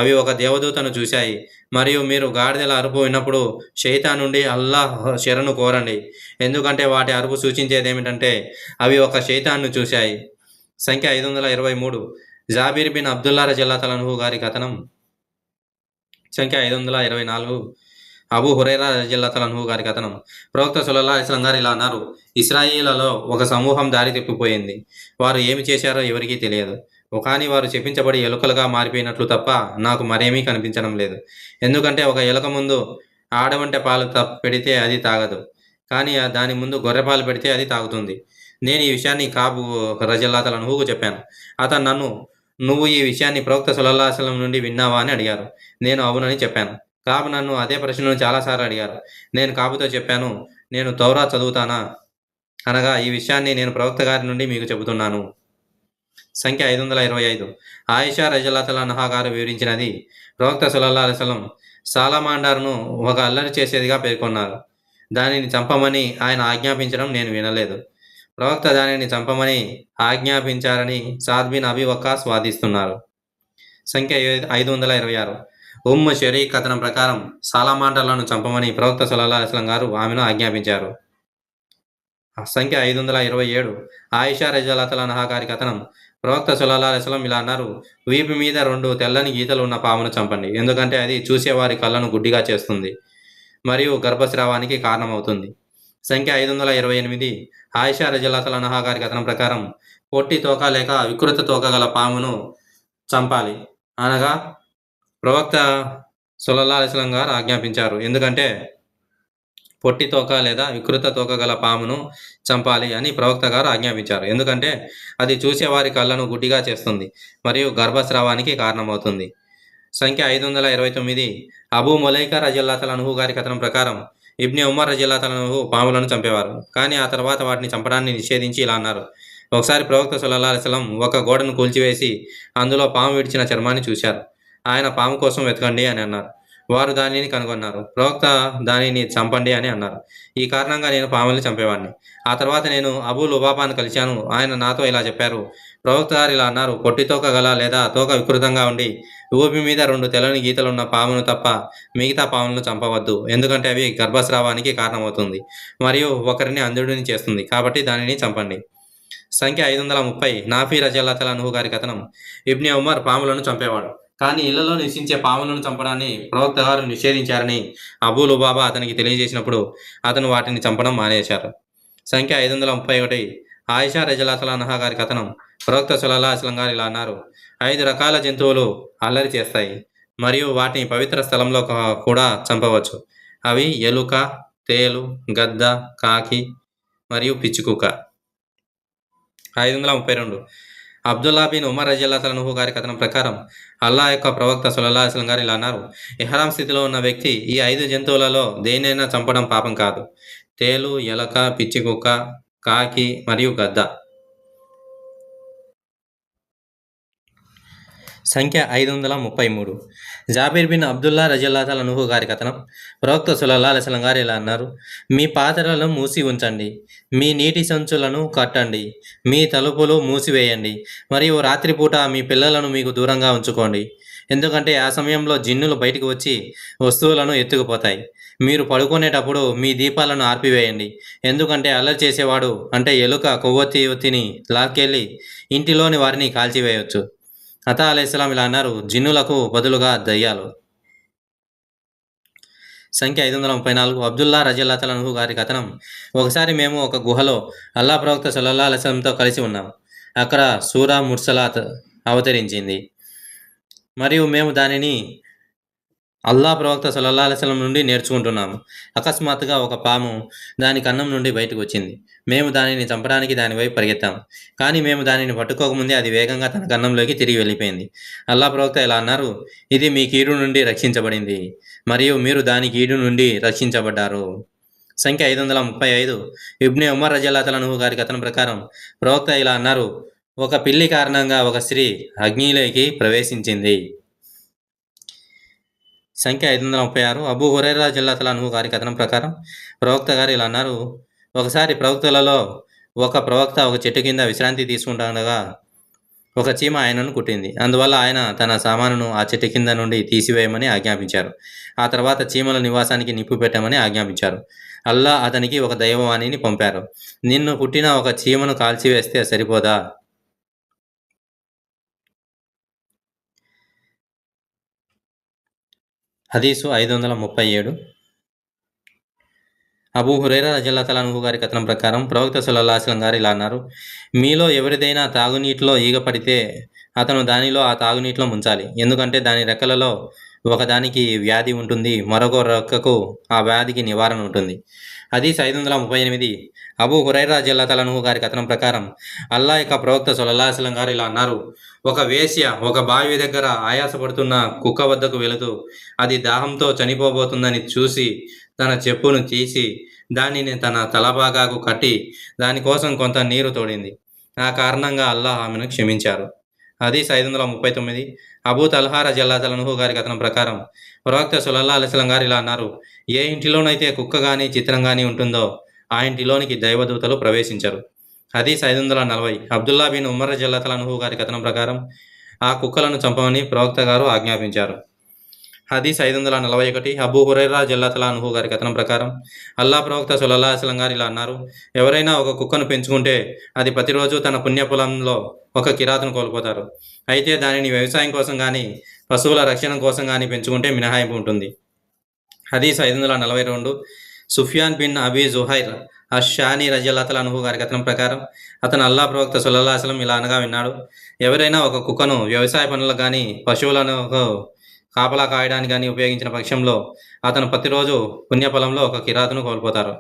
అవి ఒక దేవదూతను చూశాయి. మరియు మీరు గాడిదల అరుపు విన్నప్పుడు శైతాన్ నుండి అల్లాహ్ శరణు కోరండి, ఎందుకంటే వాటి అరుపు సూచించేది ఏమిటంటే అవి ఒక శైతాన్ను చూశాయి. సంఖ్య 523. జాబీర్ బిన్ అబ్దుల్లా రలియల్లాహు అన్హు గారి కథనం. సంఖ్య 524. అబూ హురైరా రలియల్లాహు అన్హు గారి కథనం. ప్రవక్త సల్లల్లాహు అలైహి వసల్లం గారు ఇలా అన్నారు, ఇశ్రాయేలీలలో ఒక సమూహం దారి తప్పిపోయింది. వారు ఏమి చేశారో ఎవరికీ తెలియదు, కానీ వారు చెప్పించబడి ఎలుకలుగా మారిపోయినట్లు తప్ప నాకు మరేమీ కనిపించడం లేదు. ఎందుకంటే ఒక ఎలుక ముందు ఆడవంటె పాలు పెడితే అది తాగదు, కానీ దాని ముందు గొర్రెపాలు పెడితే అది తాగుతుంది. నేను ఈ విషయాన్ని కాబు రలియల్లాహు అన్హుకు చెప్పాను. అతను నన్ను, నువ్వు ఈ విషయాన్ని ప్రవక్త సల్లల్లాహు అలైహి వసల్లం నుండి విన్నావా అని అడిగారు. నేను అవునని చెప్పాను. కాబు నన్ను అదే ప్రశ్నను చాలాసార్లు అడిగారు. నేను కాబుతో చెప్పాను, నేను తౌరా చదువుతానా, అనగా ఈ విషయాన్ని నేను ప్రవక్త గారి నుండి మీకు చెబుతున్నాను. సంఖ్య 525. ఆయిషా రలియల్లాహు అన్హా గారు వివరించినది, ప్రవక్త సల్లల్లాహు అలైహి వసల్లం సాలమాండర్ను ఒక అల్లరి చేసేదిగా పేర్కొన్నారు. దానిని చంపమని ఆయన ఆజ్ఞాపించడం నేను వినలేదు. ప్రవక్త దానిని చంపమని ఆజ్ఞాపించారని సాద్ బిన్ అబీ వక్కాస్ వాదిస్తున్నారు. సంఖ్య 526. షరీక్ కథనం ప్రకారం సాలమాండర్లను చంపమని ప్రవక్త సల్లల్లాహు అలైహి వసల్లం గారు ఆమెను ఆజ్ఞాపించారు. సంఖ్య 527. ఆయిషా రలియల్లాహు అన్హా గారి కథనం. ప్రవక్త సల్లల్లాహు అలైహి వసల్లం ఇలా అన్నారు, వీపు మీద 2 తెల్లని గీతలు ఉన్న పామును చంపండి, ఎందుకంటే అది చూసేవారి కళ్ళను గుడ్డిగా చేస్తుంది మరియు గర్భస్రావానికి కారణమవుతుంది. సంఖ్య 528. ఆయిషా రజల్లాహు అన్హా గారి కథనం ప్రకారం పొట్టి తోక లేక వికృత తోక గల పామును చంపాలి అనగా ప్రవక్త సల్లల్లాహు అలైహి వసల్లం గారు ఆజ్ఞాపించారు. ఎందుకంటే పొట్టి తోక లేదా వికృత తోక గల పామును చంపాలి అని ప్రవక్త గారు ఆజ్ఞాపించారు. ఎందుకంటే అది చూసేవారి కళ్ళను గుడ్డిగా చేస్తుంది మరియు గర్భస్రావానికి కారణమవుతుంది. సంఖ్య 529. అబూ ములైకా రజల్లాహు అన్హు గారి కథనం ప్రకారం ఇబ్నే ఉమర్ రజల్లాహు అన్హు పాములను చంపేవారు. కానీ ఆ తర్వాత వాటిని చంపడాన్ని నిషేధించి ఇలా అన్నారు, ఒకసారి ప్రవక్త సల్లల్లాహు అలైహి వసల్లం ఒక గోడను కూల్చివేసి అందులో పాము విడిచిన చర్మాన్ని చూశారు. ఆయన పాము కోసం వెతకండి అని అన్నారు. వారు దానిని కనుగొన్నారు. ప్రవక్త దానిని చంపండి అని అన్నారు. ఈ కారణంగా నేను పాముల్ని చంపేవాడిని. ఆ తర్వాత నేను అబూ లుబాబాను కలిశాను. ఆయన నాతో ఇలా చెప్పారు, ప్రవక్త గారు ఇలా అన్నారు, పొట్టి తోక గల లేదా తోక వికృతంగా ఉండి ఊపి మీద 2 తెల్లని గీతలున్న పామును తప్ప మిగతా పాములను చంపవద్దు, ఎందుకంటే అవి గర్భస్రావానికి కారణమవుతుంది మరియు ఒకరిని అంధుడిని చేస్తుంది, కాబట్టి దానిని చంపండి. సంఖ్య 530. నాఫీ రజల్లాహు అన్హు గారి కథనం. ఇబ్నే ఉమర్ పాములను చంపేవాడు, కానీ ఇళ్లలో నివసించే పాములను చంపడాన్ని ప్రవక్త గారు నిషేధించారని అబూ లుబాబా అతనికి తెలియజేసినప్పుడు అతను వాటిని చంపడం మానేశారు. సంఖ్య 531. ఆయిషా రజల్లాహు అన్హా గారి కథనం. ప్రవక్త సల్లల్లాహు అలైహి వసల్లం గారు ఇలా అన్నారు, 5 రకాల జంతువులు అల్లరి చేస్తాయి మరియు వాటిని పవిత్ర స్థలంలో కూడా చంపవచ్చు. అవి ఎలుక, తేలు, గద్ద, కాకి మరియు పిచ్చుకుక్క. 532. అబ్దుల్లా బిన్ ఉమర్ రజల్లాహు అన్హు గారి కథనం ప్రకారం అల్లాహ్ యొక్క ప్రవక్త సల్లల్లాహు అలైహి వసల్లం గారు ఇలా అన్నారు, ఇహ్రాం స్థితిలో ఉన్న వ్యక్తి ఈ 5 జంతువులలో దేన్నైనా చంపడం పాపం కాదు. తేలు, ఎలక, పిచ్చికుక్క, కాకి మరియు గద్ద. సంఖ్య 533. జాబిర్ బిన్ అబ్దుల్లా రజల్లాహు అన్హు గారి కథనం. ప్రవక్త సల్లల్లాహు అలైహి వసల్లం గారు ఇలా అన్నారు, మీ పాత్రలను మూసి ఉంచండి, మీ నీటి సంచులను కట్టండి, మీ తలుపులు మూసివేయండి మరియు రాత్రిపూట మీ పిల్లలను మీకు దూరంగా ఉంచుకోండి, ఎందుకంటే ఆ సమయంలో జిన్నులు బయటికి వచ్చి వస్తువులను ఎత్తుకుపోతాయి. మీరు పడుకునేటప్పుడు మీ దీపాలను ఆర్పివేయండి, ఎందుకంటే అల్లరి చేసేవాడు అంటే ఎలుక కొవ్వొత్తిని లాక్కెళ్ళి ఇంటిలోని వారిని కాల్చివేయవచ్చు. అతా అలైహిస్సలాం ఇలా అన్నారు, జిన్నులకు బదులుగా దయ్యాలు. సంఖ్య 534. అబ్దుల్లా రజల్లాహు అన్హు గారి కథనం. ఒకసారి మేము ఒక గుహలో అల్లా ప్రవక్త సల్లల్లాహు అలైహి వసల్లంతో కలిసి ఉన్నాం. అక్కడ సూరా ముర్సలాత్ అవతరించింది మరియు మేము దానిని అల్లా ప్రవక్త సల్లల్లాహు అలైహి వసల్లం నుండి నేర్చుకుంటున్నాము. అకస్మాత్తుగా ఒక పాము దాని కన్నం నుండి బయటకు వచ్చింది. మేము దానిని చంపడానికి దాని వైపు పరిగెత్తాము, కానీ మేము దానిని పట్టుకోకముందే అది వేగంగా తన కన్నంలోకి తిరిగి వెళ్ళిపోయింది. అల్లా ప్రవక్త ఇలా అన్నారు, ఇది మీ కీడు నుండి రక్షించబడింది మరియు మీరు దాని కీడు నుండి రక్షించబడ్డారు. సంఖ్య 535. ఇబ్నే ఉమర్ రజల్లాహు అన్హు గారి కథనం ప్రకారం ప్రవక్త ఇలా అన్నారు, ఒక పిల్లి కారణంగా ఒక స్త్రీ అగ్నిలోకి ప్రవేశించింది. సంఖ్య 536. అబూ హురైరా రజల్లాహు అన్హు గారి కథనం ప్రకారం ప్రవక్త గారు ఇలా అన్నారు, ఒకసారి ప్రవక్తలలో ఒక ప్రవక్త ఒక చెట్టు కింద విశ్రాంతి తీసుకుంటుండగా ఒక చీమ ఆయనను కుట్టింది. అందువల్ల ఆయన తన సామానును ఆ చెట్టు కింద నుండి తీసివేయమని ఆజ్ఞాపించారు. ఆ తర్వాత చీమల నివాసానికి నిప్పు పెట్టమని ఆజ్ఞాపించారు. అల్లా అతనికి ఒక దైవవాణిని పంపారు, నిన్ను కుట్టిన ఒక చీమను కాల్చివేస్తే సరిపోదా? హదీసు 537. అబూ హురైరా రజల్లాహు అన్హు గారి కథనం ప్రకారం ప్రవక్త సల్లల్లాహు అలైహి వసల్లం గారు ఇలా అన్నారు, మీలో ఎవరిదైనా తాగునీటిలో ఈగ పడితే అతను దానిలో ఆ తాగునీటిలో ముంచాలి, ఎందుకంటే దాని రెక్కలలో ఒకదానికి వ్యాధి ఉంటుంది, మరొక రెక్కకు ఆ వ్యాధికి నివారణ ఉంటుంది. హదీస్ 538. అబూ హురైరా రజల్లాహు అన్హు గారి కథనం ప్రకారం అల్లాహ్ యొక్క ప్రవక్త సల్లల్లాహు అలైహి వసల్లం గారు ఇలా అన్నారు, ఒక వేశ్య ఒక బావి దగ్గర ఆయాసపడుతున్న కుక్క వద్దకు వెళుతూ అది దాహంతో చనిపోబోతుందని చూసి తన చెప్పును తీసి దానిని తన తలబాగాకు కట్టి దానికోసం కొంత నీరు తోడింది. ఆ కారణంగా అల్లాహ్ ఆమెను క్షమించారు. హదీస్ 539. అబూ తల్హా రజల్లాహు అన్హు గారి కథనం ప్రకారం ప్రవక్త సల్లల్లాహు అలైహి వసల్లం గారు ఇలా అన్నారు, ఏ ఇంటిలోనైతే కుక్క కానీ చిత్రం కానీ ఉంటుందో ఆ ఇంటిలోనికి దైవదూతలు ప్రవేశించరు. హదీస్ 540. అబ్దుల్లా బిన్ ఉమర్ రజల్లాహు అన్హు గారి కథనం ప్రకారం ఆ కుక్కలను చంపమని ప్రవక్త గారు ఆజ్ఞాపించారు. హదీస్ 541 అబూ హురైరా జల్లాతలా అనుహు గారి కథనం ప్రకారం అల్లా ప్రవక్త సల్లల్లాహు అలైహి వసల్లం గారు ఇలా అన్నారు, ఎవరైనా ఒక కుక్కను పెంచుకుంటే అది ప్రతిరోజు తన పుణ్యపొలంలో ఒక కిరాతును కోల్పోతారు. అయితే దానిని వ్యవసాయం కోసం కానీ పశువుల రక్షణ కోసం కానీ పెంచుకుంటే మినహాయింపు ఉంటుంది. హదీస్ 542 సుఫియాన్ బిన్ అబీ జుహైర్ అష్-షానీ రజియల్లాహు అన్హు గారి కథనం ప్రకారం అతను అల్లా ప్రవక్త సల్లల్లాహు అలైహి వసల్లం ఇలా అనగా విన్నాడు, ఎవరైనా ఒక కుక్కను వ్యవసాయ పనులకు కానీ పశువులను కాపలా కాయడానికి కానీ ఉపయోగించిన పక్షంలో అతను ప్రతిరోజు పుణ్యఫలంలో ఒక కిరాతును కోల్పోతారు.